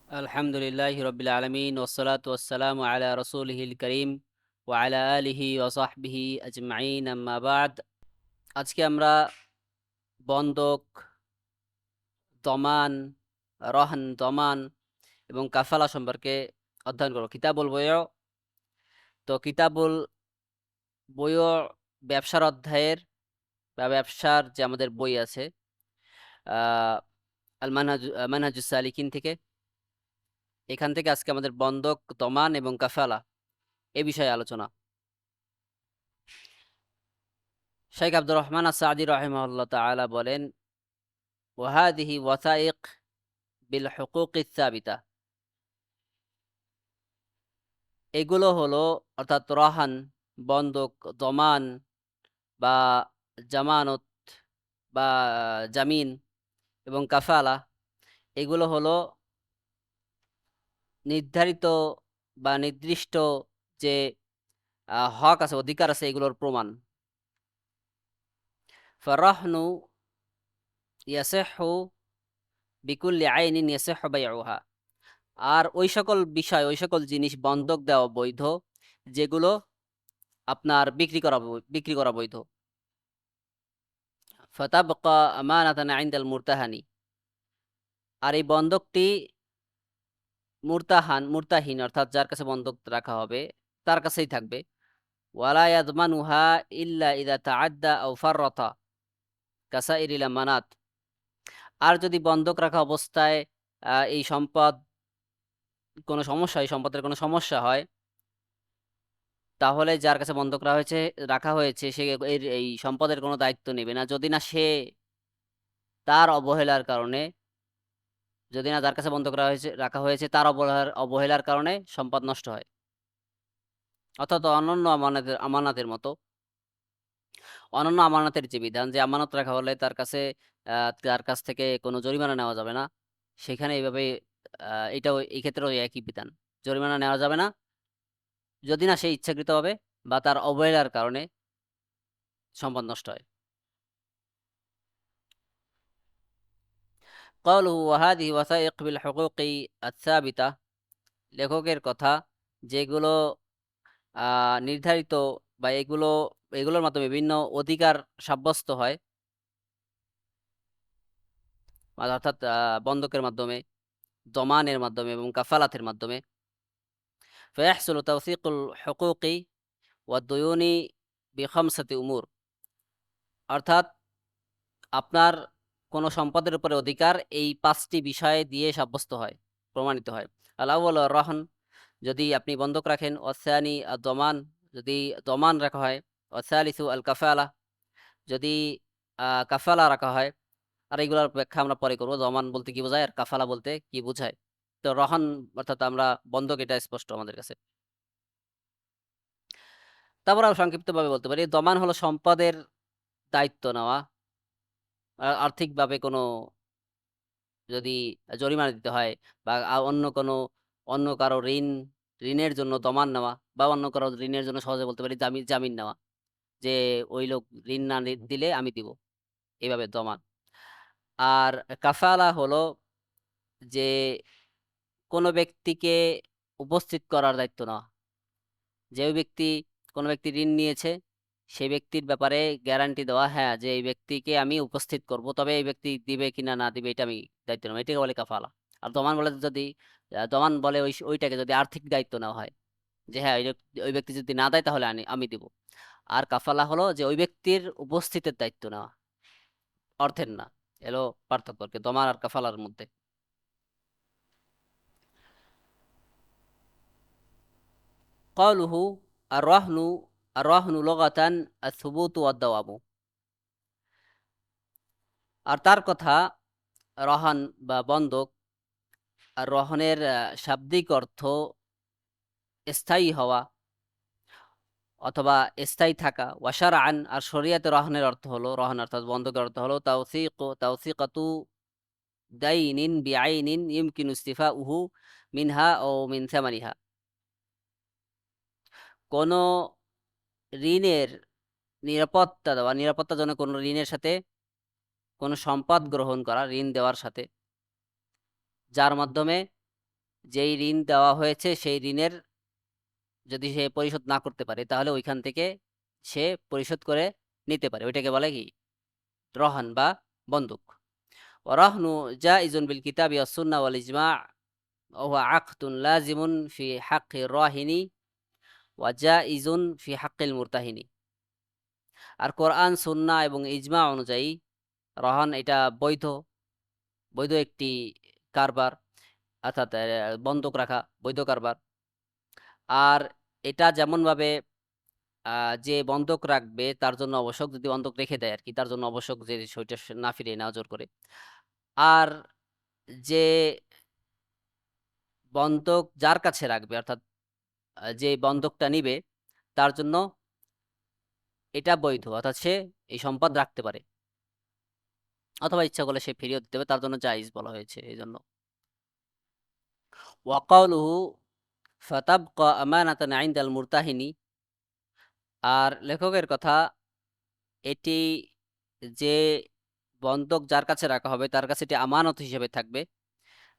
আলহামদুলিল্লাহ রবিল আলমিন ওসলাত ওসালাম আলা রসুলহিল করিম ওয়ালা আলিহি ওসাহবিহি আজমাইন আম্মা বাদ। আজকে আমরা বন্ধক, দমান, রহন, দমান এবং কাফালা সম্পর্কে অধ্যয়ন করব। কিতাবুল বয়', তো কিতাবুল বয়' ব্যবসার অধ্যায়ের বা ব্যবসার যে আমাদের বই আছে, আহ আল মানহাজুস সালিকিন থেকে, এখান থেকে আজকে আমাদের বন্ধক, দমান এবং কাফালা এ বিষয়ে আলোচনা। শেখ আব্দুর রহমান আস-সাদি রাহিমাহুল্লাহ তাআলা বলেন, ওয়াহাদিহি ওয়াসাইক বিল হুকুকি সাবিতা, এগুলো হলো অর্থাৎ রহান, বন্ধক, দমান বা জামানত বা জামিন এবং কাফালা, এগুলো হলো নির্ধারিত বা নির্দিষ্ট যে হক আছে, অধিকার আছে, এগুলোর প্রমাণ। ফারাহনু ইয়াসিহু বিকুল্লি আইনিন ইয়াসিহু বাইউহা, আর ওই সকল বিষয়, ওই সকল জিনিস বন্ধক দেওয়া বৈধ যেগুলো আপনার বিক্রি করা বৈধ। ফাতাবকা আমানাতান ইনদাল মুরতাহানি, আর এই বন্ধকটি মুরতাহিন অর্থাৎ যার কাছে বন্ধক রাখা হবে তার কাছেই থাকবে। ওয়ালা ইয়াদমানুহা ইল্লা ইযা তাআদ্দা আও ফাররাতা কাসাইরিল আমানাত, আর যদি বন্ধক রাখা অবস্থায় এই সম্পদের কোনো সমস্যা হয়, তাহলে যার কাছে বন্ধক রাখা হয়েছে সে এই সম্পদের কোনো দায়িত্ব নেবে না, যদি না সে তার অবহেলার কারণে, যদি না যার কাছে বন্ধক রাখা হয়েছে তার অবহেলার কারণে সম্পদ নষ্ট হয়। অর্থাৎ অনন্য আমানতের যে বিধান, যে আমানত রাখা হলে তার কাছ থেকে কোনো জরিমানা নেওয়া যাবে না, সেখানে এইভাবে এই ক্ষেত্রেও একই বিধান। জরিমানা নেওয়া যাবে না যদি না সে ইচ্ছাকৃতভাবে বা তার অবহেলার কারণে সম্পদ নষ্ট হয়। ক্বালুহু ওয়া হাযিহি ওয়াসাইক বিল হুকুকি আস-সাবিতা, লেখকের কথা, যেগুলো নির্ধারিত বা এগুলোর মাধ্যমে বিভিন্ন অধিকার সাব্যস্ত হয়, অর্থাৎ বন্ধকের মাধ্যমে, দমানের মাধ্যমে এবং কাফালাতের মাধ্যমে। ফায়াহসুলু তাওসীকুল হুকুকি ওয়াদ দুয়ুনি বিখামসাতি উমুর, অর্থাৎ আপনার কোনো সম্পদের উপরে অধিকার এই 5টি বিষয় দিয়ে সাব্যস্ত হয়, প্রমাণিত হয়। আল আউয়াল রহন, যদি আপনি বন্ধক রাখেন। ওয়াসানি আর দমান, যদি দমান রাখা হয়। ওয়াসালিসু আল কাফালা, যদি কাফালা রাখা হয়। আর এইগুলোর ব্যাখ্যা আমরা পরে করবো, দমান বলতে কি বোঝায় আর কাফালা বলতে কি বোঝায়। তো রহন অর্থাৎ আমরা বন্ধক, এটা স্পষ্ট আমাদের কাছে। তারপর আমরা সংক্ষিপ্তভাবে বলতে পারি, দমান হলো সম্পদের দায়িত্ব নেওয়া, আর্থিকভাবে কোনো যদি জরিমানা দিতে হয়, বা অন্য কারো ঋণের জন্য দমান নেওয়া, বা অন্য কারো ঋণের জন্য সহজে বলতে পারি জামিন জামিন নেওয়া, যে ওই লোক ঋণ না দিলে আমি দিব, এইভাবে দমান। আর কাফালা হলো যে কোনো ব্যক্তিকে উপস্থিত করার দায়িত্ব নেওয়া, যে ওই ব্যক্তি, কোনো ব্যক্তি ঋণ নিয়েছে, সেই ব্যক্তির ব্যাপারে গ্যারান্টি দেওয়া, হ্যাঁ যে এই ব্যক্তিকে আমি উপস্থিত করব, তবে এই ব্যক্তি দিবে কিনা না দিবে এটা আমি দায়িত্ব নেব, এটাকে বলে কাফালা। আর দমান বলে ওইটাকে যদি আর্থিক দায়িত্ব নেওয়া হয়, যে হ্যাঁ ওই ব্যক্তি যদি না দেয় তাহলে আমি দিব। আর কাফালা হলো যে ওই ব্যক্তির উপস্থিতের দায়িত্ব নেওয়া, অর্থের না। এলো পার্থক্য আর কি দমান আর কাফালার মধ্যে। ক্বালুহু আর রাহনু, আর রাহনু লগাতান আর সুবুতু ওয়াদ দাওয়ামু, আর তার কথা, রহন বা বন্ধক, আর রহনের শাব্দিক অর্থ স্থায়ী হওয়া অথবা স্থায়ী থাকা। ওয়াশারআন, আর শরিয়াতে রহনের অর্থ হলো, রহন অর্থাৎ বন্ধকের অর্থ হলো তাওসীকাতু দাইনিন বিআইনিন ইমকিনু ইস্তিফাউহু মিনহা ও মিন সামানিহা, কোন ঋণের নিরাপত্তা দেওয়া, নিরাপত্তাজনক কোন ঋণের সাথে কোন সম্পদ গ্রহণ করা, ঋণ দেওয়ার সাথে, যার মাধ্যমে যেই ঋণ দেওয়া হয়েছে সেই ঋণের যদি সে পরিশোধ না করতে পারে তাহলে ওইখান থেকে সে পরিশোধ করে নিতে পারে, ওইটাকে বলে কি রহান বা বন্দুক। ওয়ারাহনু জাইজুন বিল কিতাবি ওয়াস সুন্নাহ ওয়াল ইজমা' ওয়া হুয়া আকদুন লাজিমুন ফি হাক্কি রাহিনি ওয়া জাইজুন ফি হাক্কিল মুরতাহিনি। আর কোরআন সুন্নাহ এবং ইজমা অনুযায়ী রহান এটা বৈধ বৈধ একটি কারবার, অর্থাৎ বন্ধক রাখা বৈধ কারবার। আর এটা যেমনভাবে যে বন্ধক রাখবে তার জন্য আবশ্যক, যদি বন্ধক রেখে দেয় আর কি, তার জন্য আবশ্যক যে সেটা না ফিরিয়ে নেওয়া জোর করে। আর যে বন্ধক যার কাছে রাখবে, অর্থাৎ যে বন্ধকটা নিবে তার জন্য এটা বৈধ, অর্থাৎ সে এই সম্পদ রাখতে পারে, অথবা ইচ্ছা করলে সে ফিরিয়ে দিতে হবে, তার জন্য জায়েজ বলা হয়েছে এই জন্য। ওয়াকাউলুহু ফাতাবকা আমানাতান ইনদাল মুরতাহিনী। আর লেখকের কথা, এটি যে বন্ধক যার কাছে রাখা হবে তার কাছে এটি আমানত হিসেবে থাকবে।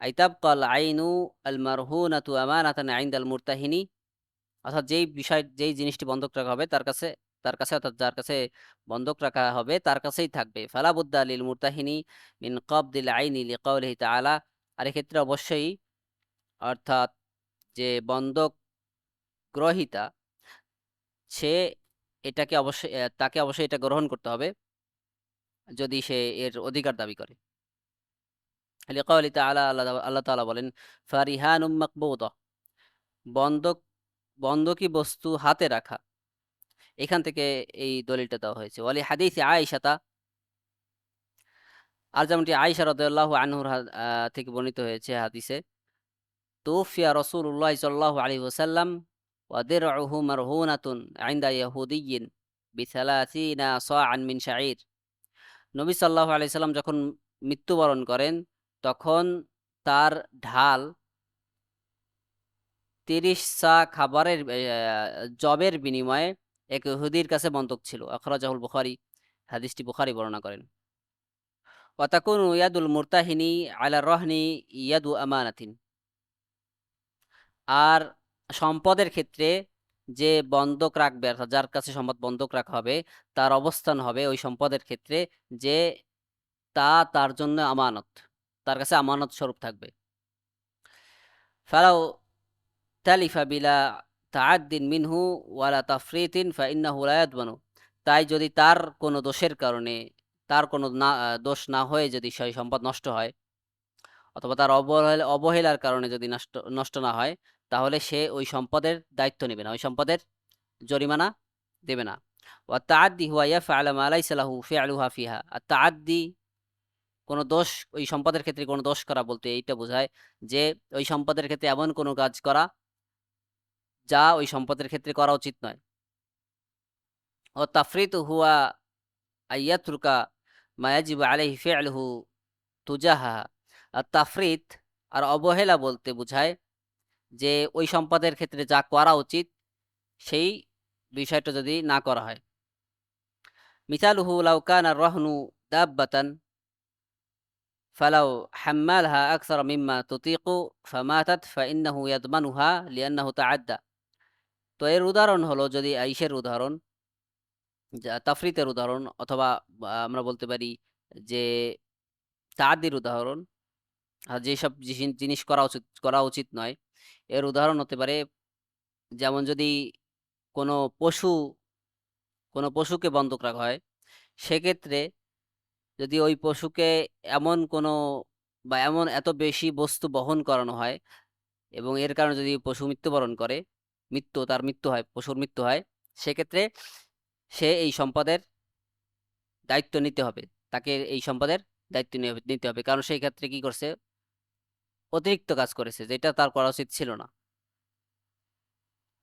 আইতাবকাল আইনু আল মারহুনাতু আমানাতান ইনদাল মুরতাহিনী, অর্থাৎ যেই জিনিসটি বন্ধক রাখা হবে তার কাছে অর্থাৎ যার কাছে বন্ধক রাখা হবে তার কাছেই থাকবে। ফালা বুদ্দা লিল মুরতাহিনী মিন কবদিল আইনি লিকাউলিহি তাআলা। আর এক্ষেত্রে অবশ্যই, অর্থাৎ যে বন্ধক গ্রহীতা সে এটাকে অবশ্যই তাকে অবশ্যই এটা গ্রহণ করতে হবে যদি সে এর অধিকার দাবি করে। লিকাউলিহি তাআলা, আল্লাহ তাআলা বলেন ফারিহানুম মাকবুদা, বন্ধক বন্ধকি বস্তু হাতে রাখা। এখান থেকে এই দলিলটা দেওয়া হয়েছে। ওয়ালি হাদিসে আয়েশাতা, আর যেমনটি আয়েশা রাদিয়াল্লাহু আনহুর থেকে বর্ণিত হয়েছে হাদিসে, তুফিয়া রাসূলুল্লাহ সাল্লাল্লাহু আলাইহি ওয়াসাল্লাম ওয়া দিরউহু মারহুনাতুন ইনদা ইয়াহুদিয়্যিন বি30 সাআন মিন শাঈর। নবী সাল্লাল্লাহু আলাইহি সাল্লাম যখন মৃত্যুবরণ করেন তখন তার ঢাল 30 সা খাবারের জবের বিনিময়ে এক ইহুদির কাছে বন্ধক ছিল। আখরাজাহুল বুখারী, হাদিসটি বুখারী বর্ণনা করেন। ওয়াতাকুনু ইয়াদুল মুরতাহিনী আলা রহনি ইয়াদু আমানাতিন। আর সম্পদের ক্ষেত্রে যে বন্ধক রাখবে, অর্থাৎ যার কাছে সম্পদ বন্ধক রাখা হবে তার অবস্থান হবে ওই সম্পদের ক্ষেত্রে যে তার জন্য আমানত, তার কাছে আমানত স্বরূপ থাকবে। ফালাউ তালিফা বিলা তাআদ্দিন মিনহু ওয়ালা তাফরিতিন ফাইন্নাহু লা ইয়াদমানু। তাই যদি তার কোনো দোষের কারণে, তার কোনো দোষ না হয়ে যদি সেই সম্পদ নষ্ট হয়, অথবা তার অবহেলার কারণে যদি নষ্ট নষ্ট না হয়, তাহলে সে ওই সম্পদের দায়িত্ব নেবে না, ওই সম্পদের জরিমানা দেবে না। ওয়া তাআদ্দি হুয়া ইয়াফআলু মা লাইসা লাহু ফি'লুহা ফিহা। আর তাআদ্দি কোনো দোষ, ওই সম্পদের ক্ষেত্রে কোনো দোষ করা বলতে এইটা বোঝায় যে ওই সম্পদের ক্ষেত্রে এমন কোনো কাজ করা যা ওই সম্পদের ক্ষেত্রে করা উচিত নয়। ও তাফরিতু হুয়া আইয়াতরুকা মা ইয়াজিবু আলাইহি ফি'লুহু তুজাহা। আর তাফরিত আর অবহেলা বলতে বোঝায় যে ওই সম্পদের ক্ষেত্রে যা করা উচিত সেই বিষয়টা যদি না করা হয়। মিসালুহু লাউ কানা রহনু দাব্বাতান ফালাউ হাম্মালহা আকসারা মিম্মা তুতিকু ফামাতাত ফাইন্নাহু ইয়াদমানুহা লিআন্নাহু তাআদ্দা। তো এর উদাহরণ হলো, যদি আইসের উদাহরণ, তাফরিতের উদাহরণ, অথবা আমরা বলতে পারি যে তাআদ্দির উদাহরণ, যেসব জিনিস করা উচিত নয়, এর উদাহরণ হতে পারে যেমন যদি কোনো পশু কোনো পশুকে বন্ধক রাখা হয়, সেক্ষেত্রে যদি ওই পশুকে এমন কোনো বা এমন এত বেশি বস্তু বহন করানো হয় এবং এর কারণে যদি পশু মৃত্যুবরণ করে, তার মৃত্যু হয়, পশুর মৃত্যু হয়, সেক্ষেত্রে সে এই সম্পদের দায়িত্ব নিতে হবে, তাকে এই সম্পদের দায়িত্ব নিতে হবে, কারণ সেই ক্ষেত্রে কি করছে, অতিরিক্ত কাজ করেছে যেটা তার করা উচিত ছিল না।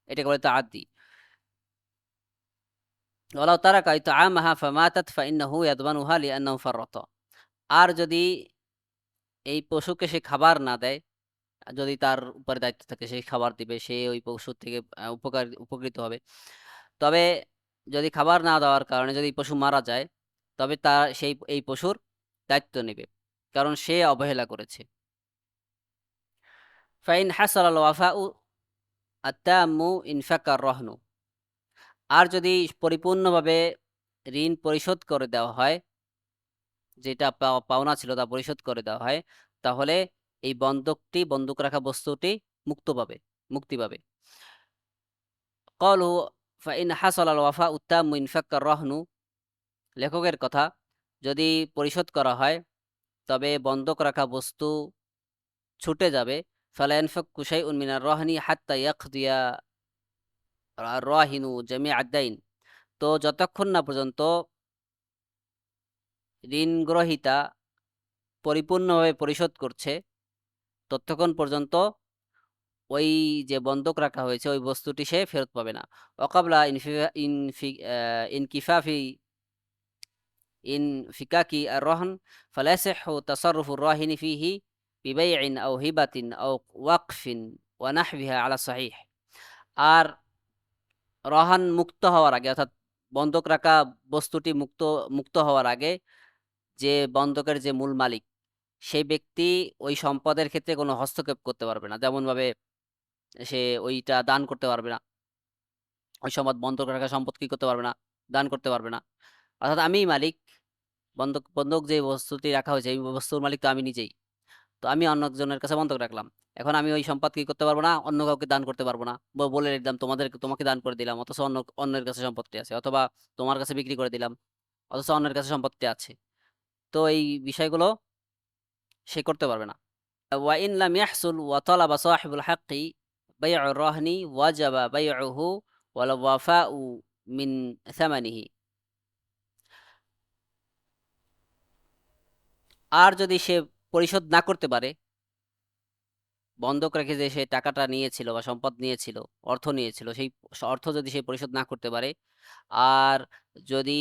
এটাকে বলে তাআদ্দি। ওয়ালাউ তারাকা ইতআমাহা ফামাতাত ফাইন্নাহু ইয়াদমানুহা লিআন্নাহু ফাররাতা। আর যদি এই পশুকে সে খাবার না দেয়, যদি তার উপরে দায়িত্ব থাকে সে খাবার দিবে, সে ওই পশুর থেকে উপকৃত হবে। তবে যদি খাবার না দেওয়ার কারণে যদি পশু মারা যায়, তবে এই পশুর দায়িত্ব নেবে, কারণ সে অবহেলা করেছে। ফাইন হাসাল ওয়াফাউ আত্তামু ইনফাকার রহনু। আর যদি পরিপূর্ণভাবে ঋণ পরিশোধ করে দেওয়া হয়, যেটা পাওনা ছিল তা পরিশোধ করে দেওয়া হয়, তাহলে এই বন্দুক রাখা বস্তুটি মুক্তি পাবে। ক্বালু ফাইন হাসাল ওয়াফাউ আত্তামু ইনফাকার রহনু, লেখকের কথা, যদি পরিশোধ করা হয় তবে বন্ধক রাখা বস্তু ছুটে যাবে। ফালা ইয়ানফাকু শাইউন মিনার রাহনি হাত্তা ইয়াকদিয়া রাহিনু জামিআ আদ-দাইন। তো যতক্ষণ না পর্যন্ত ঋণ গ্রহীতা পরিপূর্ণভাবে পরিশোধ করছে, ততক্ষণ পর্যন্ত ওই যে বন্ধক রাখা হয়েছে ওই বস্তুটি সে ফেরত পাবে না। ওয়াকাবলা ইনকিফাফি ইনফিকাকি আর-রহন ফালা ইয়াসিহু তাসাররুফু আর-রাহিনি ফিহি বিবাইইন আও হিবাতিন আও ওয়াকফিন ওয়া নাহবিহা আলা সাহিহ। আর রহান মুক্ত হওয়ার আগে, অর্থাৎ বন্ধক রাখা বস্তুটি মুক্ত হওয়ার আগে যে বন্ধকের যে মূল মালিক সেই ব্যক্তি ওই সম্পদের ক্ষেত্রে কোনো হস্তক্ষেপ করতে পারবে না। যেমনভাবে সে ওইটা দান করতে পারবে না, ওই বন্ধক রাখা সম্পদ কি করতে পারবে না, দান করতে পারবে না। অর্থাৎ আমিই মালিক, বন্ধক যে বস্তুটি রাখা হয়েছে এই বস্তুর মালিক তো আমি নিজেই। তো আমি অন্য একজনের কাছে বন্ধক রাখলাম, এখন আমি ওই সম্পদ কি করতে পারবো না, অন্য কাউকে দান করতে পারবো না। বলে দিলাম তোমাকে দান করে দিলাম, অথচ অন্যের কাছে সম্পত্তি আছে, অথবা তোমার কাছে বিক্রি করে দিলাম, অথচ অন্যের কাছে সম্পত্তি আছে। তো এই বিষয়গুলো সে করতে পারবে না। ওয়া ইন লাম ইয়াহসুল ওয়া তালাবা সাহিবুল হাক্কি বাই'উর রাহনি ওয়াজাবা বাই'উহু ওয়াল ওয়াফাউ মিন সামানিহি। আর যদি সে পরিশোধ না করতে পারে, বন্ধক রেখে যে সে টাকাটা নিয়েছিল বা সম্পদ নিয়েছিল, অর্থ নিয়েছিল, সেই অর্থ যদি সে পরিশোধ না করতে পারে, আর যদি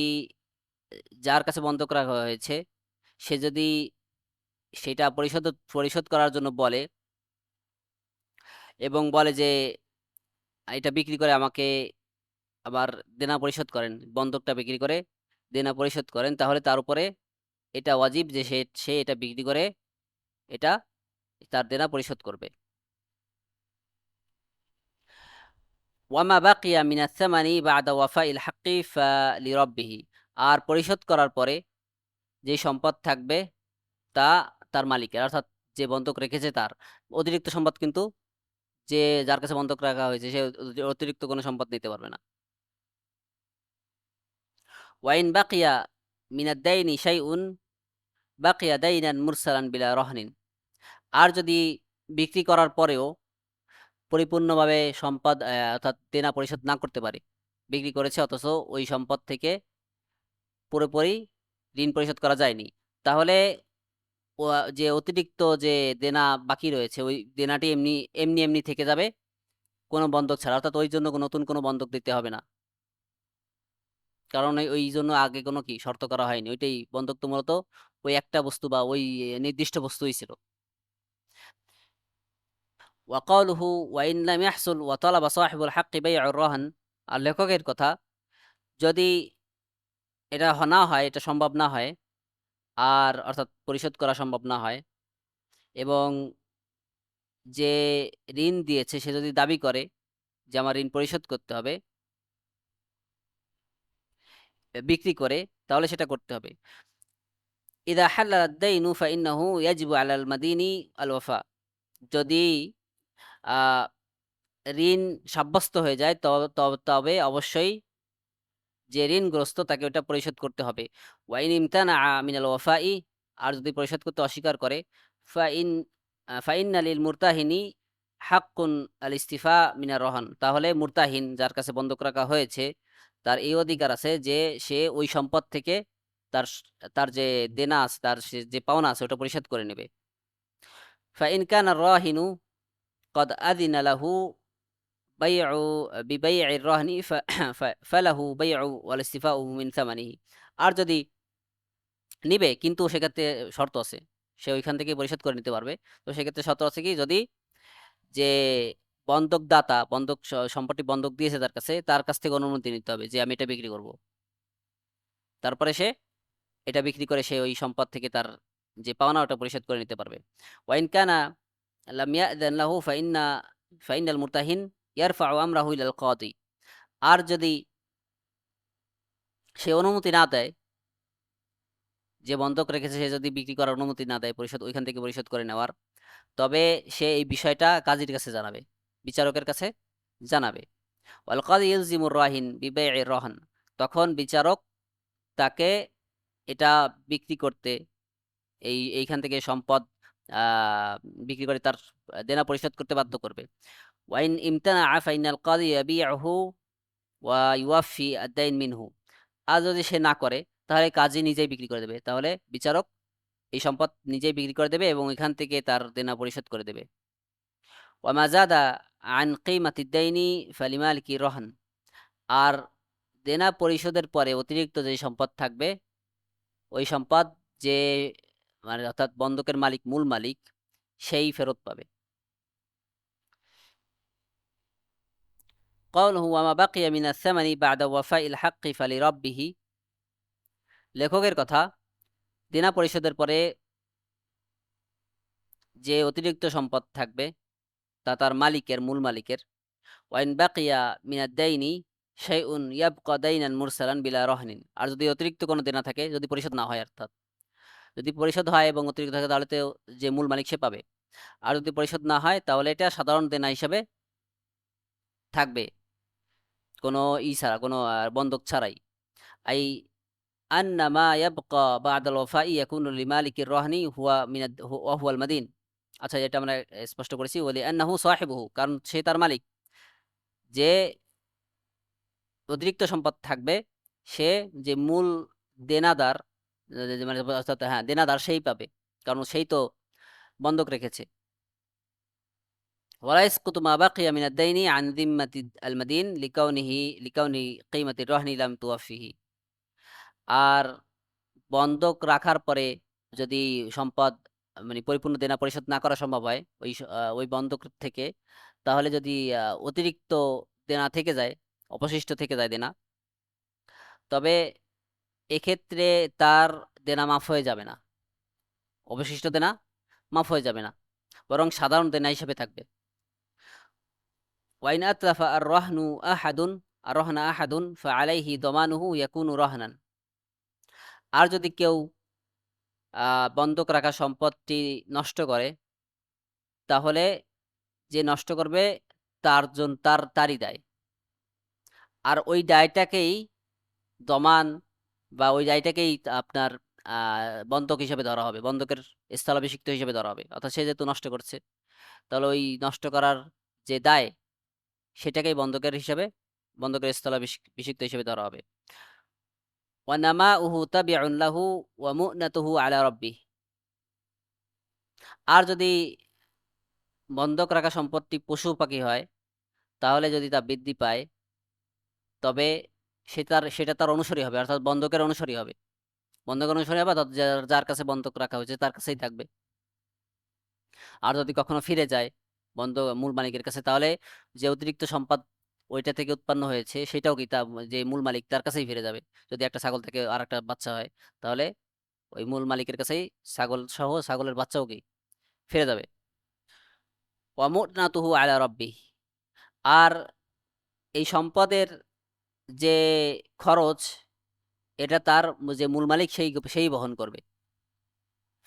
যার কাছে বন্ধক রাখা হয়েছে সে যদি সেটা পরিশোধ করার জন্য বলে এবং বলে যে এটা বিক্রি করে আমাকে আবার দেনা পরিশোধ করেন, বন্ধকটা বিক্রি করে দেনা পরিশোধ করেন, তাহলে তার উপরে এটা ওয়াজিব যে সে এটা বিক্রি করে এটা তার দেনা পরিশোধ করবে। ওয়ামা বাকিয়া মিনাস সামানি বা'দা ওয়াফাইল হাক্কি ফালিরাব্বিহি। আর পরিশোধ করার পরে যে সম্পদ থাকবে তা তার মালিকের, অর্থাৎ যে বন্ধক রেখেছে তার। অতিরিক্ত সম্পদ কিন্তু যে যার কাছে বন্ধক রাখা হয়েছে সে অতিরিক্ত কোনো সম্পদ নিতে পারবে না। ওয়াইন বাকিয়া মিনাদ দাইনি শাইউন বাকিয়া দাইনান মুরসালান বিলা রহনিন। আর যদি বিক্রি করার পরেও পরিপূর্ণভাবে সম্পদ অর্থাৎ দেনা পরিশোধ না করতে পারে, বিক্রি করেছে অথচ ওই সম্পদ থেকে পুরোপুরি ঋণ পরিশোধ করা যায়নি, তাহলে যে অতিরিক্ত যে দেনা বাকি রয়েছে ওই দেনাটি এমনি এমনি এমনি থেকে যাবে কোনো বন্ধক ছাড়া, অর্থাৎ ওই জন্য নতুন কোনো বন্ধক দিতে হবে না। কারণ ওই জন্য আগে কোনো কি শর্ত করা হয়নি, ওইটাই বন্ধক তো মূলত ওই একটা বস্তু বা ওই নির্দিষ্ট বস্তুই ছিল। ওয়াকালুহু ওয়াইন লাম ইয়াহসুল ওয়া তালাবা সাহিবুল হাক্কি বাই'উর রাহন। আর লেখকের কথা, যদি এটা না হয়, এটা সম্ভব না হয়, আর অর্থাৎ পরিশোধ করা সম্ভব না হয়, এবং যে ঋণ দিয়েছে সে যদি দাবি করে যে আমার ঋণ পরিশোধ করতে হবে বিক্রি করে, তাহলে সেটা করতে হবে। ইদা হাল্লাল আদ-দাইনু ফাইন্নাহু ইয়াজিবু আলাল মাদিনি আল ওয়াফা। যদি আহ, ঋণ সাব্যস্ত হয়ে যায় তবে অবশ্যই যে ঋণগ্রস্ত তাকে ওটা পরিশোধ করতে হবে। ওয়াইন ইমতানা মিনাল ওয়াফাই। আর যদি পরিশোধ করতে অস্বীকার করে, ফাইন ফাইন্না লিল মুরতাহিনি হাক্কুন আল ইস্তিফা মিনার রহন। তাহলে মুরতাহিন যার কাছে বন্ধক রাখা হয়েছে তার এই অধিকার আছে যে সে ওই সম্পদ থেকে তার তার যে দেনা আছে, তার যে পাওনা আছে ওটা পরিশোধ করে নেবে। ফাইন কানা রাহিনু কদ আযিনা লাহু বাইউ বিবাই'ir রাহনি ফালাহু বাইউ ওয়াল ইস্তিফাউ মিন সামানিহি। আর যদি নিবে কিন্তু সেক্ষেত্রে শর্ত আছে, সে ওইখান থেকে পরিশোধ করে নিতে পারবে। তো সেক্ষেত্রে শর্ত আছে কি, যদি যে বন্ধক দাতা সম্পত্তি বন্ধক দিয়েছে তার কাছ থেকে অনুমতি নিতে হবে যে আমি এটা বিক্রি করব, তারপরে সে এটা বিক্রি করে সে ওই সম্পদ থেকে তার যে পাওনা ওটা পরিশোধ করে নিতে পারবে। ওয়াইন কানা লাম ইয়াযান লাহু ফাইন্নাল মুরতাহিন ইয়ারফাউ আমরাহু ইলাল কাদি। আর যদি সে অনুমতি না দেয়, যে বন্ধক রেখেছে সে যদি বিক্রি করার অনুমতি না দেয় পরিশোধ ওইখান থেকে পরিশোধ করে নেওয়ার, তবে সে এই বিষয়টা কাজীর কাছে জানাবে, বিচারকের কাছে জানাবে। ওয়াল কাযী ইলজিমুর রাহিন বিবাই'i রহন, তখন বিচারক তাকে এটা বিক্রি করতে, এইখান থেকে সম্পদ বিক্রি করে তার দেনা পরিশোধ করতে বাধ্য করবে। ওয়াইন ইমতানাআ ফাইনাল কাযী ইয়াবিউহু ওয়া ইউয়াফি আদ-দাইন মিনহু। আর যদি সে না করে তাহলে কাজী নিজেই বিক্রি করে দেবে, তাহলে বিচারক এই সম্পদ নিজেই বিক্রি করে দেবে এবং এখান থেকে তার দেনা পরিশোধ করে দেবে। ওয়া মা যাদা আন কিমাতিদ দাইনি ফালিমালিকি রহন। আর দেনা পরিশোধের পরে অতিরিক্ত যে সম্পদ থাকবে ওই সম্পদ যে মানে অর্থাৎ বন্ধকের মালিক, মূল মালিক, সেই ফেরত পাবে। قوله وما بقي من الثمن بعد وفاء الحق فلربه। লেখকের কথা, দেনা পরিশোধের পরে যে অতিরিক্ত সম্পদ থাকবে তা তার মালিকের, মূল মালিকের। ওয়াইন বাকিয়া মিনাদ দাইনি শাইউন ইয়াবকা দাইনান মুরসালান বিলা রহনিন। আর যদি অতিরিক্ত কোনো দেনা থাকে, যদি পরিশোধ না হয়, অর্থাৎ যদি পরিশোধ হয় এবং অতিরিক্ত থাকে তাহলে তো যে মূল মালিক সে পাবে। আর যদি পরিশোধ না হয় তাহলে এটা সাধারণ দেনা হিসাবে থাকবে, কোনো ছাড়া, কোনো বন্ধক ছাড়াই। আই আন্না মা ইয়াবকা বা'দাল ওয়াফাই ইয়াকুনু লিমালিকির রহনি হুয়া হুয়াল মাদিন। আচ্ছা, এটা আমরা স্পষ্ট করেছি। ওলি আন্নাহু সাহিবুহু, কারণ সে তার মালিক। যে অতিরিক্ত সম্পদ থাকবে সে যে মূল দেনাদার, মানে অর্থাৎ হ্যাঁ দেনাদার সেই পাবে, কারণ সেই তো বন্ধক রেখেছে। ওয়ালা ইয়াসকুতু মা বাকিয়া মিনাদ দাইনি আন যিম্মাতি আল মাদিন লিকাউনি কিমাতি রহনি লাম তুওয়াফিহি। আর বন্ধক রাখার পরে যদি সম্পদ মানে পরিপূর্ণ দেনা পরিশোধ না করা সম্ভব হয় ওই বন্ধক থেকে, তাহলে যদি অতিরিক্ত দেনা থেকে যায়, অবশিষ্ট থেকে যায় দেনা, তবে এক্ষেত্রে তার দেনা মাফ হয়ে যাবে না, অবশিষ্ট দেনা মাফ হয়ে যাবে না, বরং সাধারণ দেনা হিসেবে থাকবে। ওয়াইন আতলাফা আর রহনা আহাদুন ফাআলাইহি দমানুহু ইয়াকুনু রহনান। আর যদি কেউ বন্ধক রাখা সম্পদটি নষ্ট করে, তাহলে যে নষ্ট করবে তারই দায়। আর ওই দায়টাকেই দমান বা ওই দায়টাকেই আপনার বন্ধক হিসেবে ধরা হবে, বন্ধকের স্থলাভিষিক্ত হিসেবে ধরা হবে। অর্থাৎ সে যেহেতু নষ্ট করছে, তাহলে ওই নষ্ট করার যে দায় সেটাকেই বন্ধকের স্থলাভিষিক্ত হিসেবে ধরা হবে। ওয়া নামাউহু তাবিউন লাহু ওয়া মু'নাতুহু আলা রাব্বিহ। আর যদি বন্ধক রাখা সম্পত্তি পশু পাখি হয়, তাহলে যদি তা বৃদ্ধি পায়, তবে সেটা তার অনুসারী হবে, অর্থাৎ বন্ধকের অনুসারী হবে। বন্ধকের অনুসারী হবে অর্থাৎ যার কাছে বন্ধক রাখা হয়েছে তার কাছেই থাকবে। আর যদি কখনো ফিরে যায় মূল মালিকের কাছে, তাহলে যে অতিরিক্ত সম্পদ ওইটা থেকে উৎপন্ন হয়েছে সেটাও কি তা যে মূল মালিক তার কাছেই ফিরে যাবে। যদি একটা ছাগল থেকে আর একটা বাচ্চা হয়, তাহলে ওই মূল মালিকের কাছেই ছাগল সহ ছাগলের বাচ্চাও কি ফিরে যাবে। ওয়া মু'নাতুহু আলা রাব্বিহ। আর এই সম্পদের যে খরচ, এটা তার যে মূল মালিক সেই বহন করবে।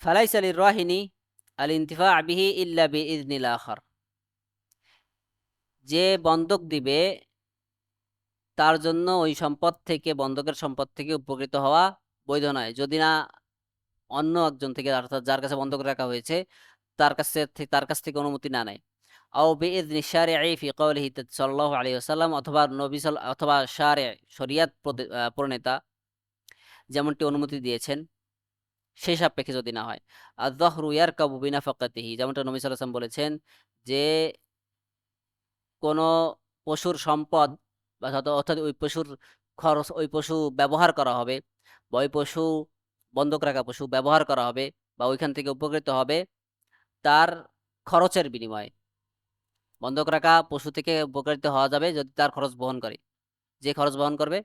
ফালাইসা লির-রাহিনি আল-ইনতিফা' বিহি ইল্লা বিইذনিল আখার। যে বন্ধক দিবে তার জন্য ওই সম্পদ থেকে, বন্ধকের সম্পদ থেকে উপকৃত হওয়া বৈধ নয়, যদি না অন্য একজন থেকে, অর্থাৎ যার কাছে বন্ধক রাখা হয়েছে তার কাছ থেকে অনুমতি না নেয়। আও বিইذনি শারিঈ ফি কওলিহি সাল্লাল্লাহু আলাইহি ওয়াসাল্লাম, অথবা অথবা শরিয়াত প্রণেতা যেমনটি অনুমতি দিয়েছেন সেই সাপেক্ষে যদি না হয়। আয-যাহরু ইয়ারকাবু বিনাফাকাতিহি, যেমনটা নবী সাল্লাল্লাহু আলাইহি ওয়াসাল্লাম বলেছেন যে কোনো পশুর সম্পদ বা অর্থাৎ ওই পশুর খরচ, ওই পশু ব্যবহার করা হবে, বা ওই পশু বন্ধক রাখা পশু ব্যবহার করা হবে বা ওইখান থেকে উপকৃত হবে তার খরচের বিনিময়ে। বন্ধক রাখা পশু থেকে উপকৃত হওয়া যাবে যদি তার খরচ বহন করে, যে খরচ বহন করবে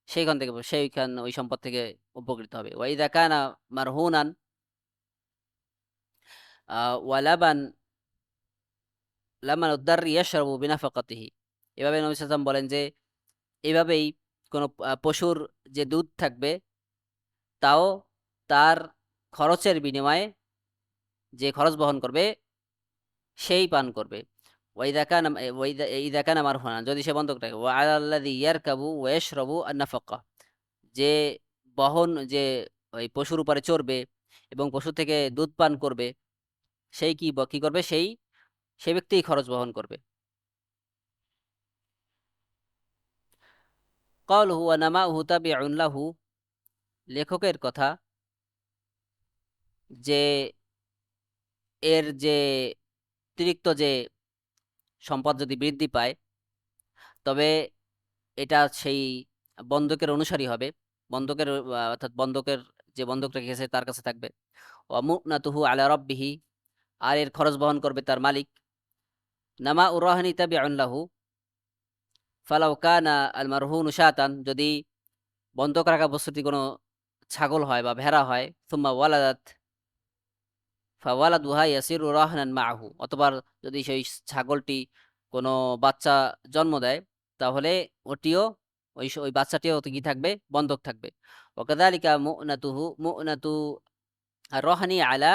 সেইখান ওই সম্পদ থেকে উপকৃত হবে। ওয়াইদা কানা মারহুনান ওয়ালাবান লামান উদ্দার ইয়াশরাবু বিনাফাকাতিহি। এভাবে নবী সাল্লাল্লাহু আলাইহি ওয়াসাল্লাম বলেন যে এভাবেই কোনো পশুর যে দুধ থাকবে তাও তার খরচের বিনিময়ে যে খরচ বহন করবে সেই পান করবে। ওয়াইদা কানা ওয়াইদা ইযা কানা মারহুনা, যদি সে বন্ধক রাখে। ওয়া আলাল্লাযী ইয়ারকাবু ওয়া ইয়াশরাবু আন-নাফাকা, যে যে ওই পশুর উপরে চড়বে এবং পশু থেকে দুধ পান করবে সেই কি করবে, সেই ব্যক্তিই খরচ বহন করবে। ক্বালুহু ওয়া নামাউহু তাবিউন লাহু, লেখকের কথা যে এর যে অতিরিক্ত যে সম্পদ যদি বৃদ্ধি পায় তবে এটা সেই বন্ধকের অনুসারী হবে, অর্থাৎ বন্ধকের যে বন্ধক রেখেছে তার কাছে থাকবে। ওয়া মুনাতুহু আলা রাব্বিহি, আর এর খরচ বহন করবে তার মালিক। নামা উরাহানি তাবিউন লাহু ফালাউ কানা আল মারহুনু শাতান, যদি বন্ধক রাখা বস্তুটি কোনো ছাগল হয় বা ভেড়া হয়, সুম্মা ওয়ালাদাত ফাওয়ালাদুহা ইয়াসিরু রাহনান মাআহু, অথবা যদি সেই ছাগলটি কোনো বাচ্চা জন্ম দেয় তাহলে ওটিও ওই বাচ্চাটিও কি থাকবে, বন্ধক থাকবে। ওয়াকাযালিকা মুনাতু আর-রাহনি আলা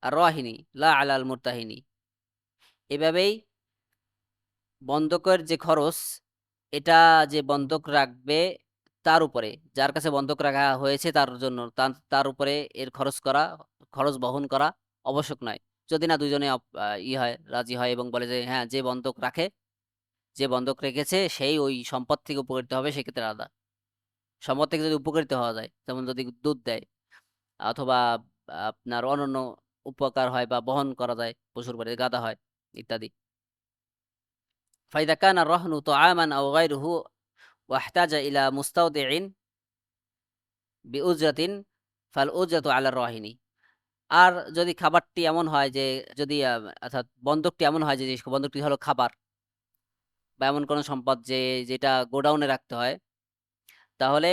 আর-রাহিনি লা আলা আল-মুরতাহিনি, এভাবেই বন্ধকের যে খরচ এটা যে বন্ধক রাখবে তার উপরে, যার কাছে বন্ধক রাখা হয়েছে তার জন্য তার উপরে এর খরচ বহন করা আবশ্যক নয়, যদি না দুইজনে হয়, রাজি হয় এবং বলে যে হ্যাঁ, যে বন্ধক রেখেছে সেই ওই সম্পদ থেকে উপকৃত হবে, সেক্ষেত্রে আলাদা। সম্পদ থেকে যদি উপকৃত হওয়া যায়, যেমন যদি দুধ দেয় অথবা আপনার অন্যান্য উপকার হয় বা বহন করা যায়, পশুর বাড়ি গাদা হয় ইত্যাদি। ফাইদা কানা রহনু তাআমান আও গায়রুহু ওয়াহতাজা ইলা মুস্তাওদিইন বিউজরাতিন ফাল উজরাতু আলা রাহিনি। আর যদি খাবারটি এমন হয় যে, যদি অর্থাৎ বন্ধকটি এমন হয় যে বন্ধকটি হলো খাবার বা এমন কোনো সম্পদ যেটা গোডাউনে রাখতে হয়, তাহলে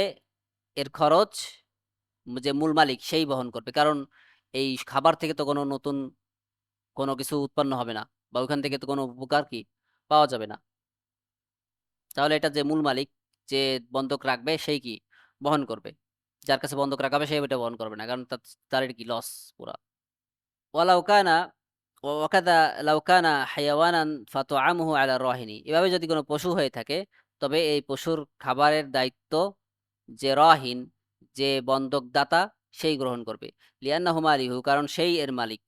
এর খরচ যে মূল মালিক সেই বহন করবে। কারণ এই খাবার থেকে তো কোনো নতুন কোনো কিছু উৎপন্ন হবে না বা ওইখান থেকে তো কোনো উপকার পাওয়া যাবে না। তাহলে এটা যে মূল মালিক যে বন্ধক রাখবে সেই বহন করবে, যার কাছে বন্ধক রাখাবে সে এটা বহন করবে না, কারণ তার এটা লস পুরা। ওয়ালাউ কানা ওয়াকাদা লাউ কানা হায়াওয়ানান ফাতুআমুহু আলা রাহিনি, এভাবে যদি কোনো পশু হয়ে থাকে তবে এই পশুর খাবারের দায়িত্ব যে রাহিন, যে বন্ধক দাতা, সেই গ্রহণ করবে। লিআন্নাহু মালিহু, কারণ সেই এর মালিক।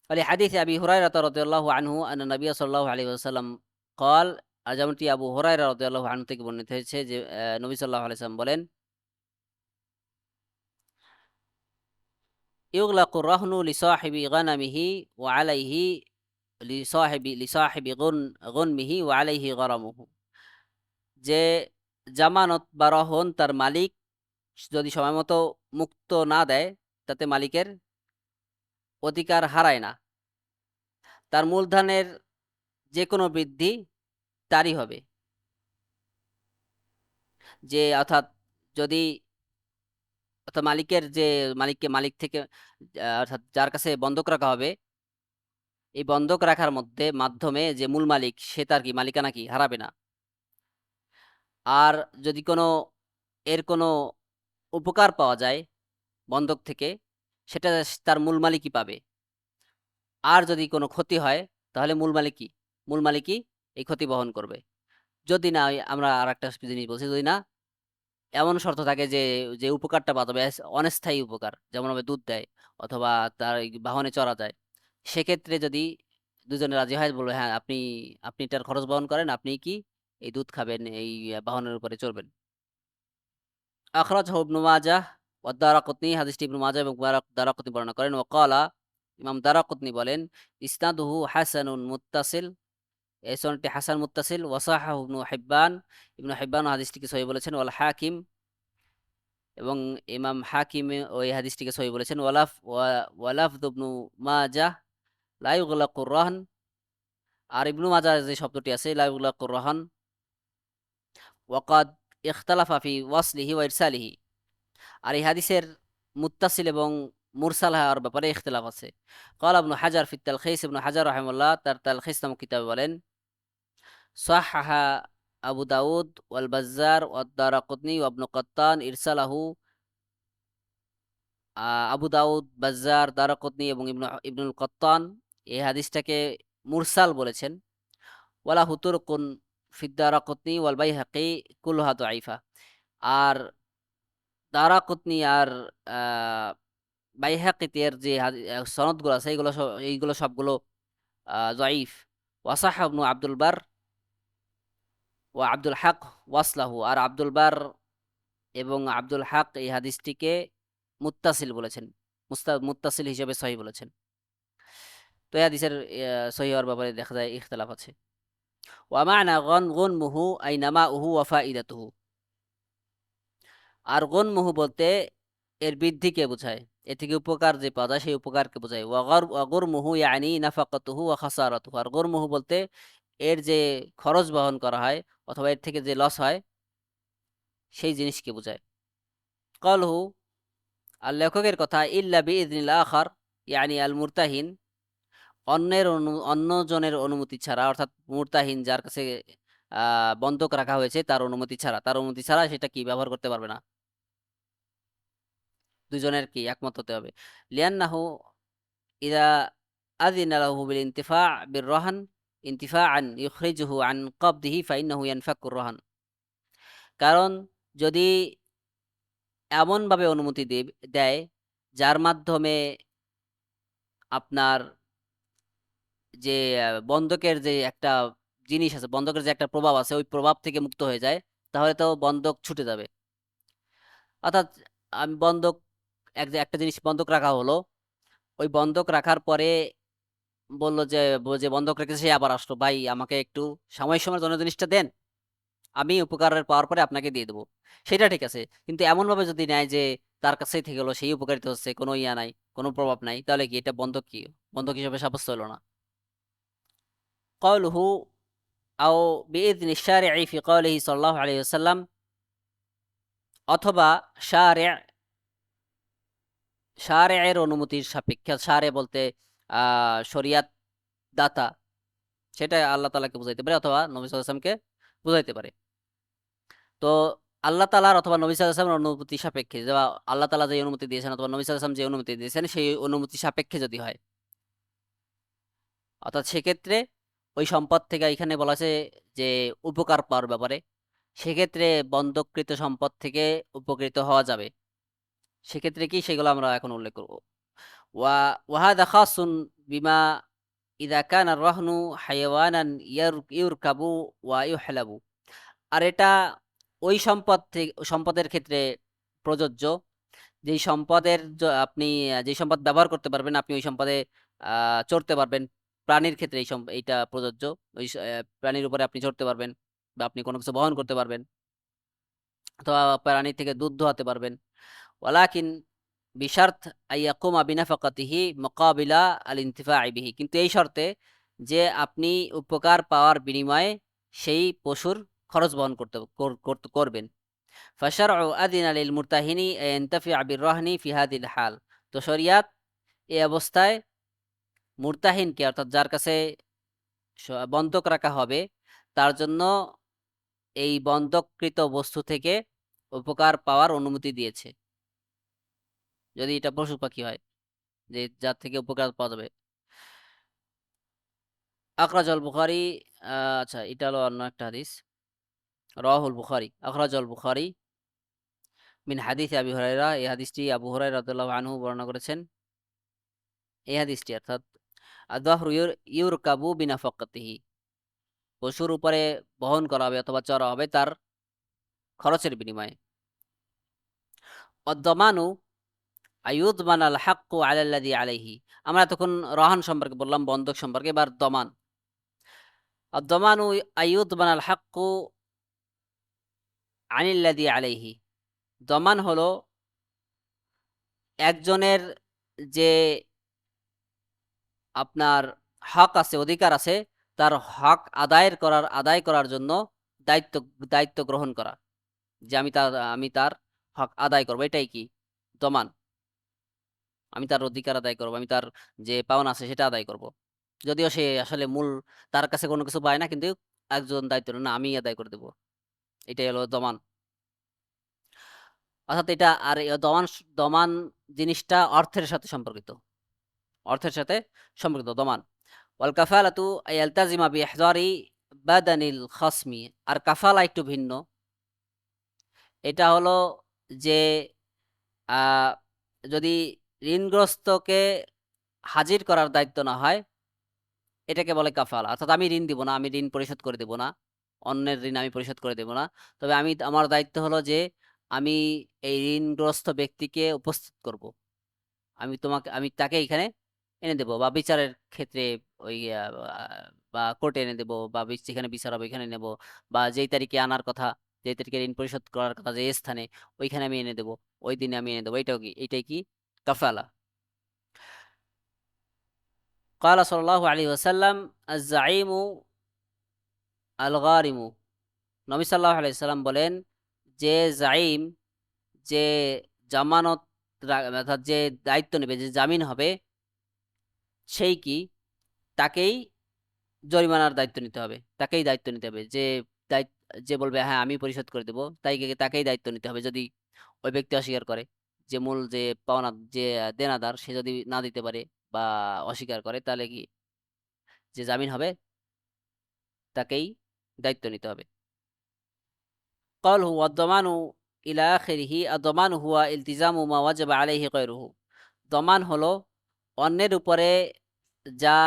ওয়ালি হাদিস আবি হুরায়রা রাদিয়াল্লাহু আনহু আন্না নবী সাল্লাল্লাহু আলাইহি ওয়াসাল্লাম ক্বাল, আর যেমনটি আবু হুরায়রা রাদিয়াল্লাহু আনহু থেকে বর্ণিত হয়েছে যে নবী সাল্লাল্লাহু আলাইহি ওয়াসাল্লাম বলেন, ইউগলাকু রাহনু লিসাহিবি গানামিহি ওয়া আলাইহি লিসাহিবি গুনমিহি ওয়া আলাইহি গারামুহু, যে জামানত বা রহন তার মালিক যদি সময়মতো মুক্ত না দেয় তাতে মালিকের অধিকার হারায় না, তার মূলধনের যে কোনো বৃদ্ধি তারই হবে। যে অর্থাৎ যদি অর্থাৎ মালিক থেকে অর্থাৎ যার কাছে বন্ধক রাখা হবে, এই বন্ধক রাখার মাধ্যমে যে মূল মালিক সে তার মালিকানা হারাবে না। আর যদি এর কোনো উপকার পাওয়া যায় বন্ধক থেকে, সেটা তার মূল মালিকই পাবে। আর যদি কোনো ক্ষতি হয় তাহলে মূল মালিকই এই ক্ষতি বহন করবে। যদি না, আমরা আর একটা জিনিস বলছি, যদি না এমন শর্ত থাকে যে যে উপকারটা পাওয়া যাবে অনেস্থায়ী উপকার, যেমন হবে দুধ দেয় অথবা তার এই বাহনে চড়া যায়, সেক্ষেত্রে যদি দুজনে রাজি হয়, বলবে হ্যাঁ, আপনি এটার খরচ বহন করেন, আপনি এই দুধ খাবেন, এই বাহনের উপরে চড়বেন। আখরাজাহু ইবনু মাজাহ ওয়া দারাকুতনি, হাদিসটি ইবনু মাজাহ এবং দারাকুতনি বর্ণনা করেন। ওয়া ক্বালা, ইমাম দারাকুতনি বলেন, ইসনাদুহু হাসানুন মুত্তাসিল, এই সনদটি হাসান মুত্তাসিল। ওয়া সাহাহু ইবনু হিব্বান হাদিসটিকে সহিহ বলেছেন। ওয়াল হাকিম, এবং ইমাম হাকিম ওই হাদিসটিকে সহিহ বলেছেন। ওয়ালাফযু ইবনু মাজাহ লা ইউগলাকুর রাহন, আর ইবনু মাজাহ যে শব্দটি আছে লা ইউগলাকুর রাহন ওয়াকাদ ইখতালাফা ফি ওয়াসলিহি ওয়া ইরসালিহি, আর এই হাদিসের মুত্তাসিল এবং মুরসাল হওয়ার ব্যাপারে ইখতিলাফ আছে। ক্বালা ইবনু হাজার ফি তালখিস, ইবনু হাজার রাহিমাহুল্লাহ তার তালখিস নামক কিতাবে বলেন, সাহহাহা আবু দাউদ ওয়াল বাজ্জার ওয়াদ দারাকুতনি ওয়া ইবনু কাত্তান ইরসালাহু। আবু দাউদ, বাজ্জার, দারাকুতনি এবং ইবনুল কাত্তান এই হাদিসটাকে মুরসাল বলেছেন। ওয়ালা হুতুরকুন ফিদ দারাকুতনি ওয়াল বাইহাকি কুলহা দাঈফা। আর দারাকুতনি আর আহ, বাইহাকিতের যে সনদগুলো আছে এইগুলো সবগুলো জয়ীফ। ওয়াসাহ ইবনু আব্দুল বার ও আব্দুল হক ওয়াসলাহু। আর আব্দুল বার এবং আব্দুল হক এই হাদিসটিকে মুত্তাসিল বলেছেন, মুত্তাসিল হিসেবে সহি বলেছেন। তো এই হাদিসের সহি হওয়ার ব্যাপারে দেখা যায় ইখতিলাফ আছে। ওয়া মা'না গুনমুহু আই নামাউহু ওয়া ফাইদাতুহু। আর গুনমুহু বলতে এর বৃদ্ধিকে বোঝায়, এ থেকে উপকার যে পাওয়া যায় সেই উপকারকে বোঝায়। ওয়া গুরমুহু ইয়ানি নাফাকাতুহু ওয়া খাসারাতুহু। আর গুরমুহু বলতে এর যে খরচ বহন করা হয় অথবা এর থেকে যে লস হয় সেই জিনিসকে বোঝায়। ক্বালহু, আর লেখকের কথা, ইল্লা বিইذনিল আখার ইয়ানি আল মুরতাহিন, অন্যজনের অনুমতি ছাড়া, অর্থাৎ মুরতাহিন যার কাছে বন্ধক রাখা হয়েছে তার অনুমতি ছাড়া, সেটা কি ব্যবহার করতে পারবে না। দুজনের কি একমত হতে হবে। লিয়ান্নাহু ইদা আযিনা লাহু বিল ইনতিফা' বির রাহন ইনতিফা'আন ইখরিজুহু আন ক্বাবদিহি ফাইন্নাহু ইয়ানফাকুর রাহন। কারণ যদি এমনভাবে অনুমতি দেয় যার মাধ্যমে আপনার যে বন্ধকের যে একটা জিনিস আছে, বন্ধকের যে একটা প্রভাব আছে, ওই প্রভাব থেকে মুক্ত হয়ে যায়, তাহলে তো বন্ধক ছুটে যাবে। অর্থাৎ আমি বন্ধক একটা জিনিস বন্ধক রাখা হলো, ওই বন্ধক রাখার পরে বললো যে যে বন্ধক রেখেছে সে আবার আসলো, ভাই আমাকে একটু সাময়িক সময়ের জন্য জিনিসটা দেন, আমি উপকারের পাওয়ার পরে আপনাকে দিয়ে দেবো। সেটা ঠিক আছে, কিন্তু এমন ভাবে যদি নেয় যে তার কাছেই থেকে গেলো, সেই উপকারিত হচ্ছে, কোনো ইয়া নাই, কোনো প্রভাব নাই, তাহলে কি এটা বন্ধক, কি বন্ধক হিসেবে সাব্যস্ত হলো না। قوله أو بإذن الشارع في قوله صلى الله عليه وسلم, অথবা শারে'র অনুমতির সাপেক্ষে, শারে বলতে শরিয়াত দাতা, সেটা আল্লাহ তাআলাকে বুঝাইতে পারে অথবা নবী সাল্লাল্লাহু আলাইহি ওয়াসাল্লামকে বুঝাইতে পারে। তো আল্লাহ তাআলার অথবা নবী সাল্লাল্লাহু আলাইহি ওয়াসাল্লামের অনুমতি সাপেক্ষে, বা আল্লাহ তাআলা যে অনুমতি দিয়েছেন অথবা নবী সাল্লাল্লাহু আলাইহি ওয়াসাল্লাম যে অনুমতি দিয়েছেন সেই অনুমতি সাপেক্ষে যদি হয়, অর্থাৎ সেক্ষেত্রে ওই সম্পদ থেকে, এখানে বলা আছে যে উপকার পাওয়ার ব্যাপারে, সেক্ষেত্রে বন্ধককৃত সম্পদ থেকে উপকৃত হওয়া যাবে। সেক্ষেত্রে কি, সেগুলো আমরা এখন উল্লেখ করব। ওয়াহাদা খাসুন বিমা ইদা কানা রাহনু হায়াওয়ানান ইউরকাবু ওয়া ইউহলাবু। আর এটা ওই সম্পদের ক্ষেত্রে প্রযোজ্য, যেই সম্পদের আপনি যেই সম্পদ ব্যবহার করতে পারবেন, আপনি ওই সম্পদে চড়তে পারবেন। প্রাণীর ক্ষেত্রে এইটা প্রযোজ্য। ওই প্রাণীর উপরে আপনি চড়তে পারবেন, বা আপনি কোনো কিছু বহন করতে পারবেন, অথবা প্রাণী থেকে দুধ দোহাতে পারবেন। ওয়ালাকিন বিশার্ত আইয়াকুমা বিনাফাকাতিহি মুকাবিলা আল ইনতিফা'i বিহি। কিন্তু এই শর্তে যে আপনি উপকার পাওয়ার বিনিময়ে সেই পশুর খরচ বহন করবেন। ফাশারউ আযিনা লিল মুরতাহিনি ইয়ানতাফি'a বির রাহনি ফি হাযিল হাল। তো শরিয়াত এই অবস্থায় মুরতাহিনকে, অর্থাৎ যার কাছে বন্ধক রাখা হবে, তার জন্য এই বন্ধককৃত বস্তু থেকে উপকার পাওয়ার অনুমতি দিয়েছে, যদি এটা পশু পাখি হয়, যে যার থেকে উপকার পাওয়া যাবে। আখরাজাল বুখারী, আচ্ছা এটা হলো অন্য একটা হাদিস। রাওয়াহুল বুখারী, আখরাজাল বুখারী মিন হাদিস আবি হুরায়রা। এই হাদিসটি আবু হুরায়রা রাদিয়াল্লাহু আনহু বর্ণনা করেছেন। এই হাদিসটি অর্থাৎ আয-যাহরু ইউরকাবু বিনাফাকাতিহি, পশুর উপরে বহন করা হবে অথবা চড়া হবে তার খরচের বিনিময়ে। অদ-দামানু আইয়ুদমান আল হাক্কু আলাল্লাযী আলাইহি। আমরা তখন রহন সম্পর্কে বললাম, বন্ধক সম্পর্কে। এবার দমান। অদ-দামানু আইয়ুদমান আল হাক্কু আনিল্লাযী আলাইহি। দমান হলো একজনের যে আপনার হক আছে, অধিকার আছে, তার হক আদায় করার জন্য দায়িত্ব দায়িত্ব গ্রহণ করা, যে আমি তার হক আদায় করবো, এটাই কি দমান। আমি তার অধিকার আদায় করব, আমি তার যে পাওনা আছে সেটা আদায় করব। যদিও সে আসলে মূল তার কাছে কোনো কিছু পায় না, কিন্তু একজন দায়িত্ব না আমি আদায় করে দেব। এটাই হলো দমান। অর্থাৎ এটা আর দমান জিনিসটা অর্থের সাথে সম্পর্কিত, অর্থের সাথে সম্পর্কিত দমান। ওয়াল কাফালাতু ইয়ালতাজিমা বিইহদারি বাদানিল খাসমি। আর কাফালা একটু ভিন্ন। এটা হলো যে আহ, যদি ঋণগ্রস্তকে হাজির করার দায়িত্ব না হয়, এটাকে বলে কাফালা। অর্থাৎ আমি ঋণ দিব না, আমি ঋণ পরিশোধ করে দেব না, অন্যের ঋণ আমি পরিশোধ করে দেব না। তবে আমার দায়িত্ব হলো যে আমি এই ঋণগ্রস্ত ব্যক্তিকে উপস্থিত করব। আমি তাকে এখানে এনে দেব, বা বিচারের ক্ষেত্রে ওই বা কোর্টে এনে দেব, বা যেখানে বিচার হবে এখানে নেব, বা যেই তারিখে আনার কথা, যেই তারিখে ঋণ পরিশোধ করার কথা যে স্থানে, ওইখানে আমি এনে দেব, ওই দিনে আমি এনে দেবো। এটাই কি কাফালা। قال صلى الله عليه وسلم الزعيم الغارم। নবী সাল্লাল্লাহু আলাইহি সাল্লাম বলেন যে জাইম, যে জামানত অর্থাৎ যে দায়িত্ব নেবে, যে জামিন হবে, সেই কি তাকেই জরিমানার দায়িত্ব নিতে হবে, তাকেই দায়িত্ব নিতে হবে। দায়িত্ব যে বলবে হ্যাঁ আমি পরিশোধ করে দেবো, তাকেই দায়িত্ব নিতে হবে। যদি ওই ব্যক্তি অস্বীকার করে, যে মূল যে পাওনা যে দেনাদার, সে যদি না দিতে পারে বা অস্বীকার করে, তাহলে কি যে জামিন হবে তাকেই দায়িত্ব নিতে হবে। قال هو الضمان إلى آخره। الضمان هو التزام ما وجب عليه غيره। দমান হলো অন্যের উপরে যা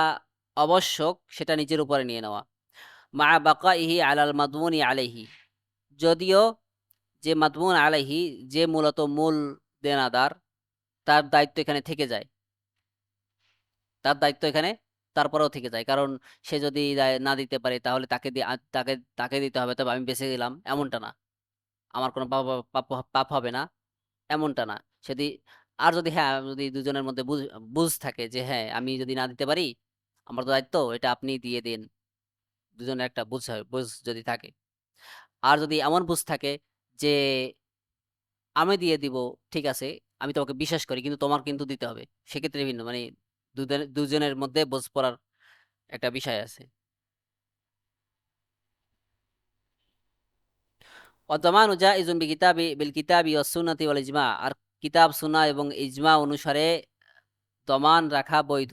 আবশ্যক সেটা নিজের উপরে নিয়ে নেওয়া। মা বাকাইহি আলাল মাদমুনি আলাইহি। যদিও যে মাদমুন আলাইহি, যে মূলত মূল দেনাদার, তার দায়িত্ব এখানে থেকে যায়, তার দায়িত্ব এখানে তারপরেও থেকে যায়। কারণ সে যদি না দিতে পারে, তাহলে তাকে দিতে হবে, তবে আমি বেঁচে গেলাম এমনটা না, আমার কোনো পাপ পাপ হবে না এমনটা না। যদি যদি হ্যাঁ, যদি দুজনের মধ্যে বুঝ থাকে যে হ্যাঁ আমি যদি না দিতে পারি, আমার তো দায়িত্ব, এটা আপনি দিয়ে দিন, দুজনের একটা বুঝ যদি থাকে। আর যদি এমন বুঝ থাকে যে আমি দিয়ে দিব, ঠিক আছে, আমি তোমাকে বিশ্বাস করি, কিন্তু তোমার কিন্তু দিতে হবে, সেক্ষেত্রে ভিন্ন, মানে দুজনের মধ্যে বোঝ পড়ার একটা বিষয় আছে। অতমানু জাইজুন বিল কিতাবি ওয়াস সুন্নতি ওয়াল ইজমা। আর কিতাব সুন্নাহ এবং ইজমা অনুসারে দমান রাখা বৈধ।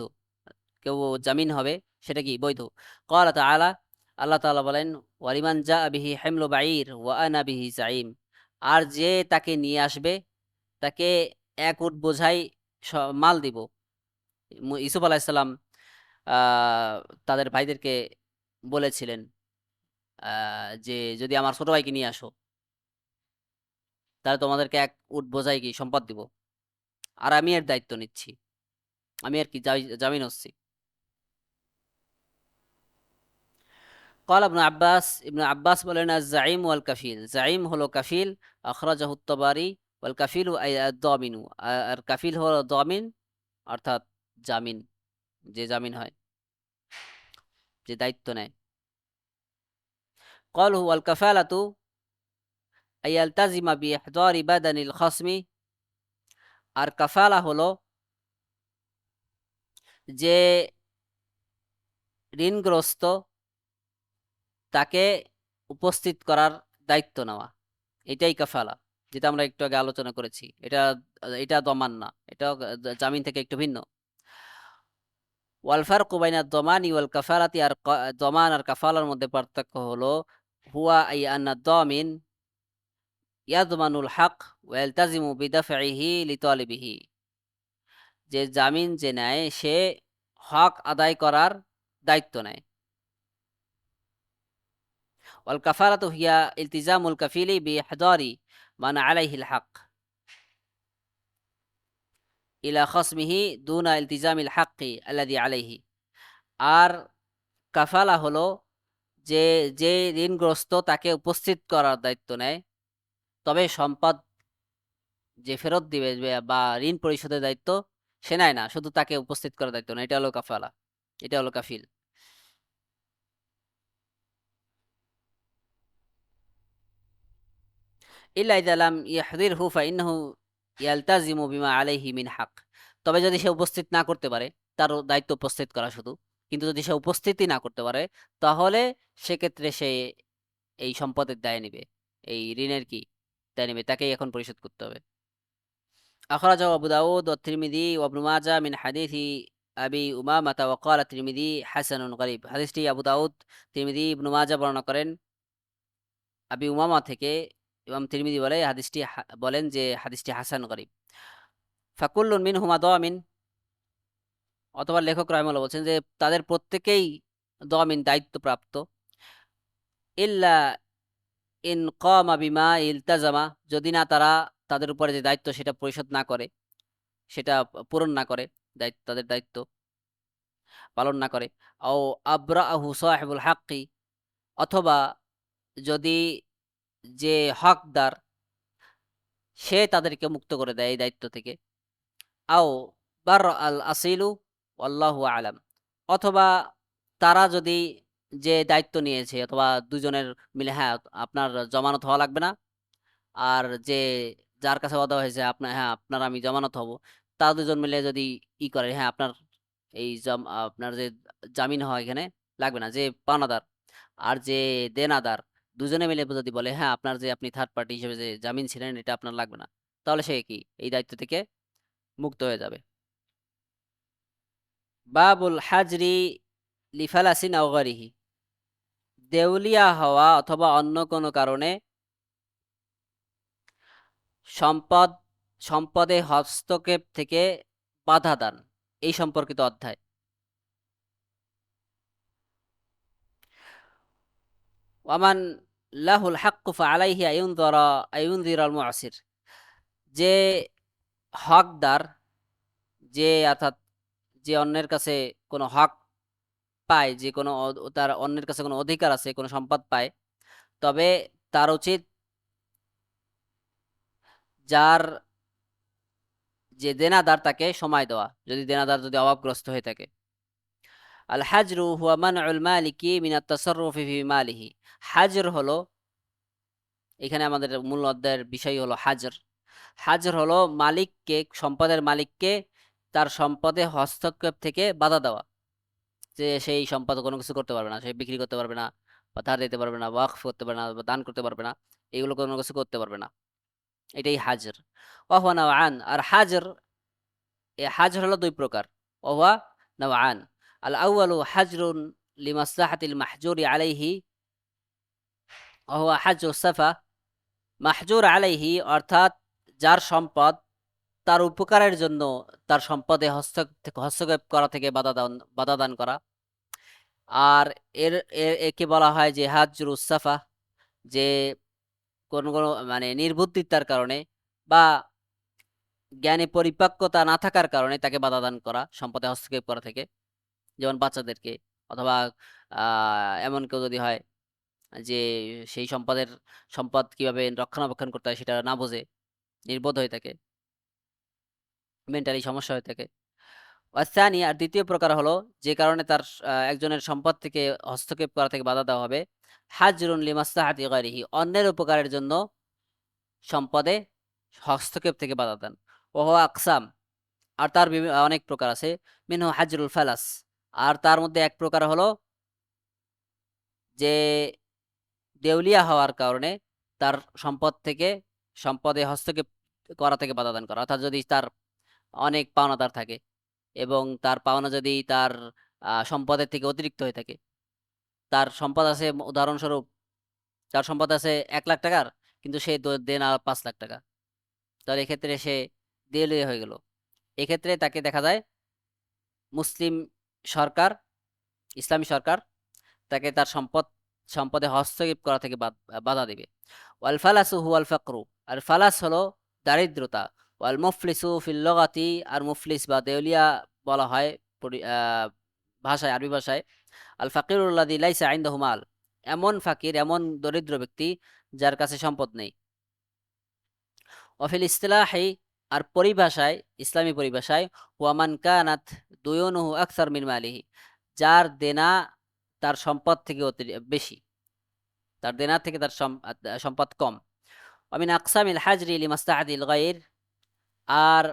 কেউ জামিন হবে, সেটা কি বৈধ। ক্বালা তাআলা, আল্লাহ তাআলা বলেন, ওয়ালিমান জাআ বিহি হিমলু বাঈর ওয়া আনা বিহি জাঈম। আর যে তাকে নিয়ে আসবে, তাকে এক উট বোঝাই মাল দিব। ইউসুফ আলাইহিস সালাম আহ, তাদের ভাইদেরকে বলেছিলেন যে যদি আমার ছোট ভাইকে নিয়ে আসো, তাহলে তোমাদেরকে এক উট বোঝাই কি সম্পদ দিব, আর আমি এর দায়িত্ব নিচ্ছি, আমি আর কি জামিন হচ্ছি। قال ابن عباس বলেন الزعيم والكفيل। জাইম হলো কাফিল, আখরাজাহু আত-তাবারি। ওয়াল কাফিলু আই আদ-দামিনু। আর কাফিল হলো দামিন, অর্থাৎ জামিন, যে জামিন হয়, যে দায়িত্ব নেয়। قالوا والكفالة أن يلتزم بإحضار بدن الخصم। আর কাফালা হলো যে ঋণগ্রস্ত তাকে উপস্থিত করার দায়িত্ব নেওয়া, এটাই কাফালা, যেটা আমরা একটু আগে আলোচনা করেছি। এটা এটা দমান না, এটা জামিন থেকে একটু ভিন্ন। ওয়াল ফারকু বাইনা দমানি ওয়াল কাফালাতি। আর দমান আর কাফালার মধ্যে পার্থক্য হলো হুয়া আই আন্না দামিন ইয়াদমানুল হক ওয়া ইয়ালতাজিমু বিদাফইহি লিতালিবিহি। যে জামিন যে নেয়, সে হক আদায় করার দায়িত্ব নেয়। ওয়াল কাফারাতু হিয়া ইলতিজামুল কাফিলি বিইহদারি মান আলাইহিল হক ইলা খাসমিহি দুনা ইলতিজামিল হাক্কি আল্লাযী আলাইহি। আর কাফালা হলো যে যে ঋণগ্রস্ত তাকে উপস্থিত করার দায়িত্ব নেয়, তবে সম্পদ যে ফেরত দিবে বা ঋণ পরিশোধের দায়িত্ব সে নেয় না, শুধু তাকে উপস্থিত করার দায়িত্ব নেয়। এটা হলো কাফালা, এটা হলো কাফিল। ইল্লা ইযা লাম ইয়াহদিরহু ফাইন্নাহু ইয়ালতাজিমু বিমা আলাইহি মিন হক। তবে যদি সে উপস্থিত না করতে পারে, তার দায়িত্ব উপস্থিত করা শুধু, কিন্তু যদি সে উপস্থিতই না করতে পারে, তাহলে সেক্ষেত্রে সে এই সম্পদের দায় নিবে, এই ঋণের কি দায় নিবে, তাকেই এখন পরিশোধ করতে হবে। আখরাজাহু আবু দাউদ ওয়া তিরমিযি ওয়া ইবনু মাজাহ মিন হাদিসি আবি উমামাহ ওয়া ক্বালা তিরমিযি হাসানুন গরীব। হাদিসটি আবু দাউদ, তিরমিযি, ইবনু মাজাহ বর্ণনা করেন আবি উমামা থেকে। ইমাম তিরমিযি বলেন যে হাদিসটি হাসান গরীব। ফাকুল্লুন মিনহুমা দামিন, অথবা লেখক রাহিমাহুল্লাহ বলছেন যে তাদের প্রত্যেকেই দামিন, দায়িত্বপ্রাপ্ত। ইল্লা ইন কামা বিমা ইলতাজামা, যদি না তারা তাদের উপরে যে দায়িত্ব সেটা পরিশোধ না করে, সেটা পূরণ না করে, দায়িত্ব, তাদের দায়িত্ব পালন না করে। আও আবরাহু সাহিবুল হাক্কি, অথবা যদি যে হকদার সে তাদেরকে মুক্ত করে দেয় এই দায়িত্ব থেকে। আও বার আল আসিলু আল্লাহু আলাম, অথবা তারা যদি যে দায়িত্ব নিয়েছে, অথবা দুজনের মিলে, হ্যাঁ আপনার জমানত হওয়া লাগবে না, আর যে যার কাছে ওয়াদা হয়েছে আপনার, হ্যাঁ আপনার আমি জমানত হব, তারা দুজন মিলে যদি করে, হ্যাঁ আপনার এই আপনার যে জামিন হয় এখানে লাগবে না, যে পাওনাদার আর যে দেনাদার দুজনে মিলে যদি বলে হ্যাঁ আপনার যে আপনি থার্ড পার্টি হিসেবে যে জামিন ছিলেন এটা আপনার লাগবে না, তাহলে সে কি এই দায়িত্ব থেকে মুক্ত হয়ে যাবে। বাবুল হাজরি লিফালাসিন আও গায়রিহি, দেউলিয়া হওয়া অথবা অন্য কোনো কারণে সম্পদ সম্পদে হস্তক্ষেপ থেকে বাধা দান, এই সম্পর্কিত অধ্যায়। ওয়ামান লাহুল হাক্কু ফাআলাইহি আইয়ুনযিরাল মুআসির, যে হকদার, যে অর্থাৎ যে অন্যের কাছে কোনো হক পায়, যে কোনো তার অন্যের কাছে কোনো অধিকার আছে, কোনো সম্পদ পায়, তবে তার উচিত যার যে দেনাদার তাকে সময় দেওয়া, যদি দেনাদার যদি অভাবগ্রস্ত হয়ে থাকে। আল হাজরু হুয়া মানউল মালিকি মিনাত তাসাররুফি ফি মালিহি, হাজর হলো, এখানে আমাদের মূল অধ্যায়ের বিষয় হলো হাজর। হাজর হলো মালিককে, সম্পদের মালিককে তার সম্পদে হস্তক্ষেপ থেকে বাধা দেওয়া, যে সেই সম্পদ কোনো কিছু করতে পারবে না, সে বিক্রি করতে পারবে না, বা ধার দিতে পারবে না, ওয়াকফ করতে পারবে না, বা দান করতে পারবে না, এগুলো কোনো কিছু করতে পারবে না, এটাই হাজর। ওয়াহুয়া নাওআন, আর হাজর, এ হাজর হলো দুই প্রকার। ওহুয়া নাওআন, আল আউয়ালু হাজরুন লিমাসলাহাতিল মাহজুরি আলাইহি ওহুয়া হাজরুস সাফা। মাহজুর আলাইহি অর্থাৎ যার সম্পদ, তার উপকারের জন্য তার সম্পদে হস্তক্ষেপ করা থেকে বাধা দান করা। আর একে বলা হয় যে হাজরুস সাফা, যে কোন কোন মানে নির্বুদ্ধিতার কারণে বা জ্ঞানে পরিপক্কতা না থাকার কারণে তাকে বাধা দান করা সম্পদে হস্তক্ষেপ করা থেকে, যেমন বাচ্চাদেরকে, অথবা এমন কেউ যদি হয় যে সেই সম্পদ কিভাবে রক্ষণাবেক্ষণ করতে হয় সেটা না বোঝে, নির্বোধ হয়ে থাকে, মেন্টালি সমস্যা হয়ে থাকে। ওয়াসানি, আর দ্বিতীয় প্রকার হলো যে কারণে তার একজনের সম্পদ থেকে হস্তক্ষেপ করা থেকে বাধা দেওয়া হবে, হাজরুন লিমাসলাহাতি গায়রিহি, অন্যের উপকারের জন্য সম্পদে হস্তক্ষেপ থেকে বাধা দান। ওহ আকসাম, আর তার অনেক প্রকার আছে। মিনহু হাজরুল ফালাস, আর তার মধ্যে এক প্রকার হলো যে দেউলিয়া হওয়ার কারণে তার সম্পদে হস্তক্ষেপ করা থেকে বাধা দান করা, অর্থাৎ যদি তার অনেক পাওনাদার থাকে এবং তার পাওনা যদি তার সম্পদের থেকে অতিরিক্ত হয়ে থাকে, তার সম্পদ আছে, উদাহরণস্বরূপ তার সম্পদ আছে 1 লাখ টাকার, কিন্তু সে দেন আর 5 লাখ টাকা, তাহলে এক্ষেত্রে সে দেউলিয়া হয়ে গেল। এক্ষেত্রে তাকে দেখা যায় মুসলিম সরকার, ইসলামী সরকার তাকে তার সম্পদে হস্তক্ষেপ করা থেকে বাধা দিবে। ওয়াল ফালাসু হুয়াল ফাকরু, আর ফালাস হলো দারিদ্রতা। ওয়াল মুফলিসু ফিল লগাতি, আর মুফলিস বা দেউলিয়া বলা হয় ভাষায়, আরবি ভাষায় আল ফাকিরুল্লাযী লাইসা ইনদাহু মাল, এমন ফাকির, এমন দরিদ্র ব্যক্তি যার কাছে সম্পদ নেই। ওয়াফিল ইসতিলাহি, আর পরিভাষায়, ইসলামী পরিভাষায়, ওয়ামান কানাত দুয়ুনুহু আকসার মিন মালিহি, যার দেনা তার সম্পদ থেকে বেশি, তার দেনা থেকে তার সম্পদ কম। আমিন আকসামিল হাজরি লিমাসলাহাতিল গায়র, আর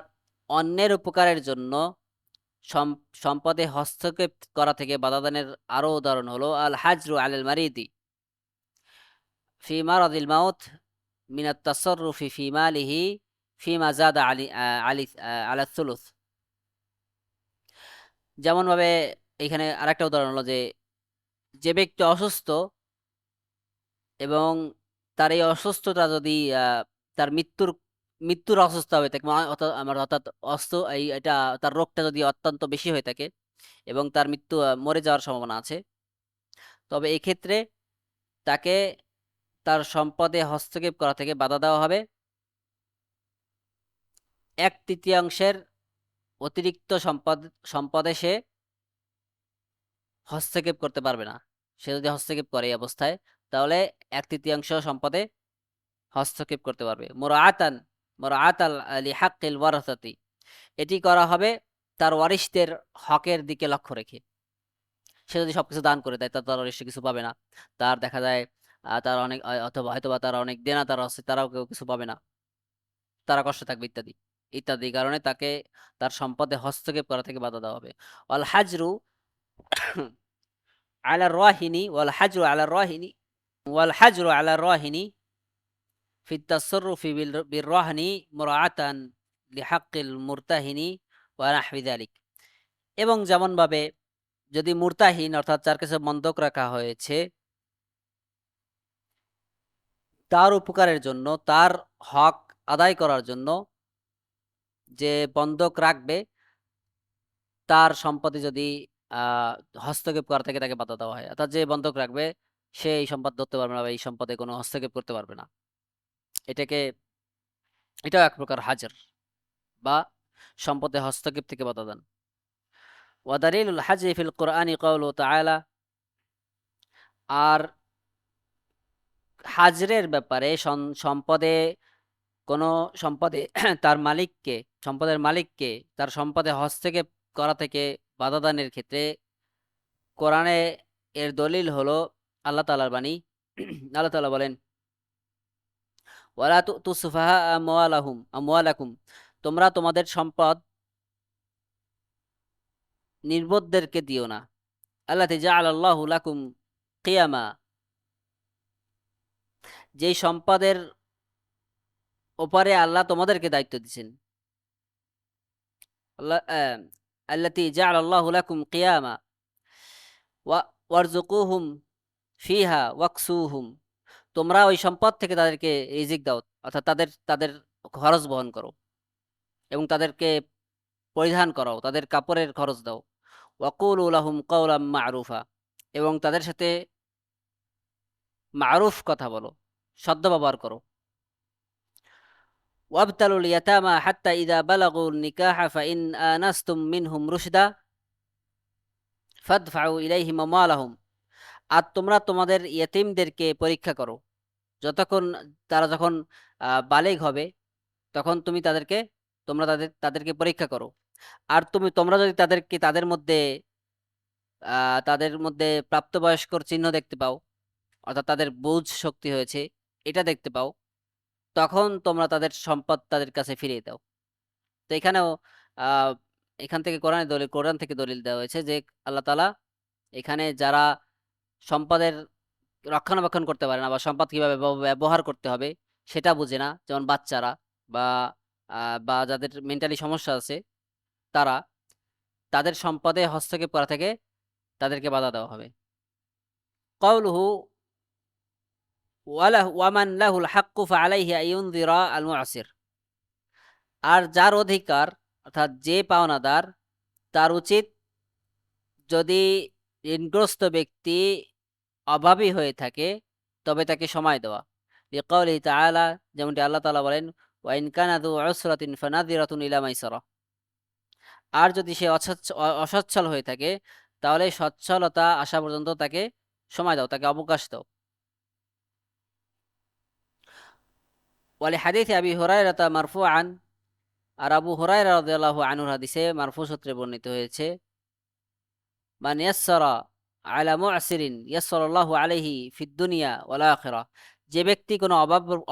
অন্যের উপকারের জন্য সম্পদে হস্তক্ষেপ করা থেকে বাধাদানের আরো উদাহরণ হলো আল হাজরু আলাল মারিদি ফি মারাদিল মাউত মিন আত-তাসাররুফি ফি মালিহি ফিমা জাদা আলা সুলুস। যেমন ভাবে এখানে আরেকটা উদাহরণ হলো যে যে ব্যক্তি অসুস্থ এবং তার এই অসুস্থতা যদি তার মৃত্যুর অসুস্থ হয়ে থাকে, আমার অর্থাৎ এটা তার রোগটা যদি অত্যন্ত বেশি হয়ে থাকে এবং তার মৃত্যু মরে যাওয়ার সম্ভাবনা আছে, তবে এই ক্ষেত্রে তাকে তার সম্পদে হস্তক্ষেপ করা থেকে বাধা দেওয়া হবে। 1/3 অতিরিক্ত সম্পদে সে হস্তক্ষেপ করতে পারবে না। সে যদি হস্তক্ষেপ করে এই অবস্থায়, তাহলে 1/3 সম্পদে হস্তক্ষেপ করতে পারবে। মুরাআতাল লিহাক্কিল ওয়ারাসাতি, এটি করা হবে তার ওয়ারিশদের হকের দিকে লক্ষ্য রেখে। সে যদি সবকিছু দান করে দেয়, তার ওয়ারিশ কিছু পাবে না। তার দেখা যায় তার অনেক অথবা হয়তোবা তার অনেক দেনাদার আছে, তারাও কেউ কিছু পাবে না, তারা কষ্ট থাকবে ইত্যাদি ইত্যাদি কারণে তাকে তার সম্পদে হস্তক্ষেপ করা থেকে বাধা দেওয়া হবে। ওয়াল হাজরু আলা রাহিনি ওয়াল হাজরু আলা রাহিনি ওয়াল হাজরু আলা রাহিনি ফি তাসাররুফি বির রাহনি মুরাআতান লিহাক্কিল মুরতাহিনি ওয়া নাহওয়ি যালিক। এবং যেমন ভাবে যদি মুরতাহিন অর্থাৎ যার কাছে বন্ধক রাখা হয়েছে, তার উপকারের জন্য, তার হক আদায় করার জন্য যে বন্ধক রাখবে, তার সম্পদে যদি আহ হস্তক্ষেপ করা থেকে তাকে বাধা দেওয়া হয়। অর্থাৎ যে বন্ধক রাখবে সে এই সম্পদ ধরতে পারবে না বা এই সম্পদে কোনো হস্তক্ষেপ করতে পারবে না। এটাও এক প্রকার হাজর বা সম্পদে হস্তক্ষেপ থেকে বাধা দান। ওয়াদালিলুল হাজরি ফিল কুরআনি কাউলু তাআলা, আর হাজরের ব্যাপারে কোনো সম্পদে তার মালিককে সম্পদের মালিককে তার সম্পদে হস্তক্ষেপ করা থেকে বাধা দানের ক্ষেত্রে কোরআনে এর দলিল হলো আল্লাহ তাআলার বাণী। আল্লাহ তাআলা বলেন, ওয়ালা তুতু সুফাহা আমওয়ালাকুম, তোমরা তোমাদের সম্পদ নির্বোধদেরকে দিও না। আল্লাতী জাআলাল্লাহু লাকুম কিয়ামা, যেই সম্পদের ওপারে আল্লাহ তোমাদেরকে দায়িত্ব দিয়েছেন। আল্লাহ আল্লাতী জাআলাল্লাহু লাকুম কিয়ামা ওয়ারযুকুহুম ফিহা ওয়াকসুহুম, তোমরা ওই সম্পদ থেকে তাদেরকে রিজিক দাও, অর্থাৎ তাদের তাদের খরচ বহন করো এবং তাদেরকে পরিধান করাও, তাদের কাপড়ের খরচ দাও। ওয়াকুলু লাহুম কাওলাম মা'রুফা, এবং তাদের সাথে মারুফ কথা বলো, সদ্য ব্যবহার করো। ওয়াবতালুল ইয়াতামা হাত্তা ইযা বালাগুন নিকাহা ফাইন আনাস্তুম মিনহুম রুশদা ফাদফাউ ইলাইহিম আমওয়ালাহুম, আর তোমরা তোমাদের ইয়েতিমদেরকে পরীক্ষা করো, তারা যখন বালেগ হবে তখন তাদেরকে পরীক্ষা করো। আর তোমরা যদি তাদের মধ্যে প্রাপ্তবয়স্কর চিহ্ন দেখতে পাও, অর্থাৎ তাদের বুঝ শক্তি হয়েছে, এটা দেখতে পাও, তখন তোমরা তাদের সম্পদ তাদের কাছে ফিরিয়ে দাও। তো এখানেও আহ এখান থেকে কোরআন থেকে দলিল দেওয়া হয়েছে যে আল্লাহ তাআলা এখানে যারা সম্পদের রক্ষণাবেক্ষণ করতে পারে না বা সম্পদ কিভাবে ব্যবহার করতে হবে সেটা বুঝে না, যেমন বাচ্চারা বা যাদের মেন্টালি সমস্যা আছে, তারা তাদের সম্পদে হস্তক্ষেপ করা থেকে তাদেরকে বাধা দেওয়া হবে। কওলুহু ওয়ামান লাহুল হাক্কু ফাআলাইহি আইয়ুনযিরা আল মুআসির, আর যার অধিকার অর্থাৎ যে পাওনাদার, তার উচিত যদি ঋণগ্রস্ত ব্যক্তি অভাবী হয়ে থাকে তবে তাকে সময় দেওয়া। লিকাউলিহি তাআলা, যেমনটি আল্লাহ তাআলা বলেন, ওয়া ইন কানা যু উসরাতিন ফানাযিরাতুন ইলা মাইসারা, আর যদি সে অসচ্ছল হয়ে থাকে তাহলে সচ্ছলতা আসা পর্যন্ত তাকে সময় দাও, তাকে অবকাশ দাও। ওয়ালি হাদিস আবি হুরায়রা মারফুআন, আর আবু হুরায়রা রাদিয়াল্লাহু আনহুর হাদিসে মারফু সূত্রে বর্ণিত হয়েছে, মান ইয়াসসারা আলা মু'সিরিন ইয়াসসারাল্লাহু আলাইহি ফিদ দুনিয়া ওয়াল আখিরাহ, যে ব্যক্তি কোনো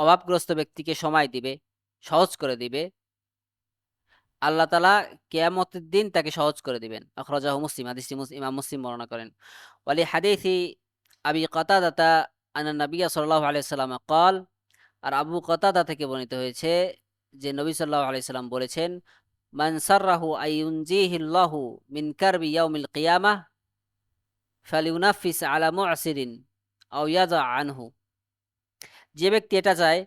অভাবগ্রস্ত ব্যক্তিকে সময় দিবে, সহজ করে দিবে, আল্লাহ তাআলা কিয়ামতের দিন তাকে সহজ করে দিবেন। আখরাজাহু মুসলিম, হাদিসটি ইমাম মুসলিম বর্ণনা করেন। ওয়ালি হাদিসি আবি কাতাদাতা আন্না নাবিয়্যা সাল্লাল্লাহু আলাইহি ওয়াসাল্লাম ক্বাল, আর আবু কাতাদা থেকে বর্ণিত হয়েছে যে নবী সাল্লাল্লাহু আলাইহি সাল্লাম বলেছেন, মান সাররাহু আইয়ুনজিহিল্লাহু মিন কারবি ইয়াউমিল কিয়ামাহ ফালিউনাফিস আলা মু'সিরিন আও ইয়াদা আনহু। যে ব্যক্তি এটা চায়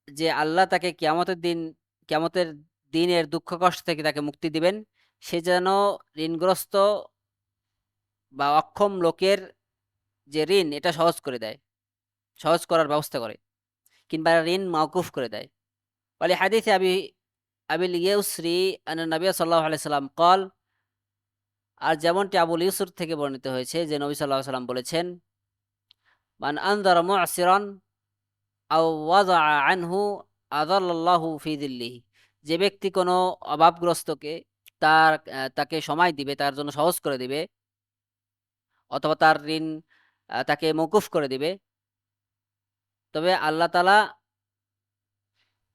যে আল্লাহ তাকে কিয়ামতের দিনের দুঃখ কষ্ট থেকে তাকে মুক্তি দিবেন, সে যেন ঋণগ্রস্ত বা অক্ষম লোকের যে ঋণ এটা সহজ করে দেয়, সহজ করার ব্যবস্থা করে, কিংবা ঋণ মাওকুফ করে দেয়। ওয়ালি হাদিসে আবিল ইউসরি আন নবী সাল্লাল্লাহু আলাইহি সাল্লাম ক্বাল, আর যেমনটি আবুল ইউসুর থেকে বর্ণিত হয়েছে যে নবী সাল্লাল্লাহু আলাইহি সাল্লাম বলেছেন, মান আনযারা মু'সিরান আও ওয়াযা আনহু আযাল্লাল্লাহু ফি যিল্লিহি। যে ব্যক্তি কোনো অভাবগ্রস্তকে তাকে সময় দিবে, তার জন্য সহজ করে দিবে, অথবা তার ঋণ তাকে মওকুফ করে দিবে, তবে আল্লাহ তাআলা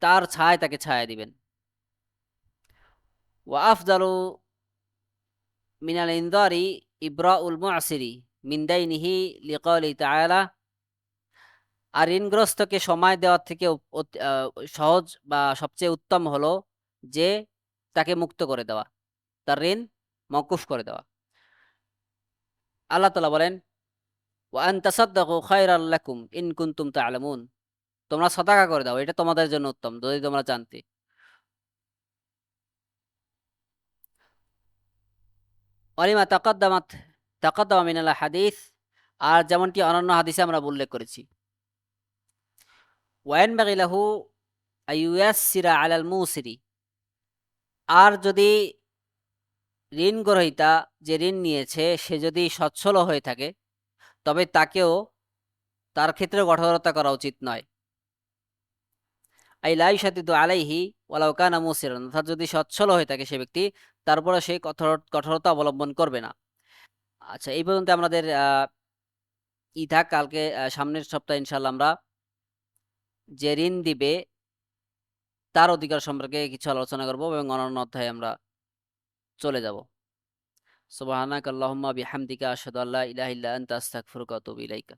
তার ছায়ায় তাকে ছায়া দিবেন। ওয়া আফদালু মিনাল ইনযারি ইবরাউল মু'সিরি মিন দাইনিহি লিকাউলিহি তাআলা। আর ঋণগ্রস্তকে সময় দেওয়ার থেকে সহজ বা সবচেয়ে উত্তম হলো যে তাকে মুক্ত করে দেওয়া, তার ঋণ মওকুফ করে দেওয়া। আল্লাহ তাআলা বলেন, ওয়া আন তাসাদ্দাকু খায়রাল লাকুম ইন কুনতুম তা'লামুন। তোমরা সাদাকা করে দাও, এটা তোমাদের জন্য উত্তম যদি তোমরা জানতে। ওয়ালিমা তাকাদ্দামা মিনাল হাদিস, আর যেমনটি অন্যান্য হাদিসে আমরা উল্লেখ করেছি। ওয়ায়ানবাগি লাহু আইয়ুয়াসসিরা আলাল মুসিরি, আর যদি ঋণ গ্রহীতা যে ঋণ নিয়েছে সে যদি সচ্ছল হয়ে থাকে, তবে তাকেও তার ক্ষেত্রে কঠোরতা করা উচিত নয়। আই লা ইউশাদ্দিদু আলাইহি ওয়ালাউ কানা মুসিরান, অর্থাৎ যদি সচ্ছল হয়ে থাকে সে ব্যক্তি, তারপরে সে কঠোরতা অবলম্বন করবে না। আচ্ছা, এই পর্যন্ত আমাদের থাক। কালকে সামনের সপ্তাহে ইনশাআল্লাহ আমরা যে ঋণ দিবে তার অধিকার সম্পর্কে কিছু আলোচনা করব এবং অন্যান্য অধ্যায়ে আমরা চলে যাব। সুবহানাকা আল্লাহুম্মা বিহামদিকা আশহাদু আল্লা ইলাহা ইল্লা আনতা আস্তাগফিরুকা ওয়া আতুবু ইলাইকা।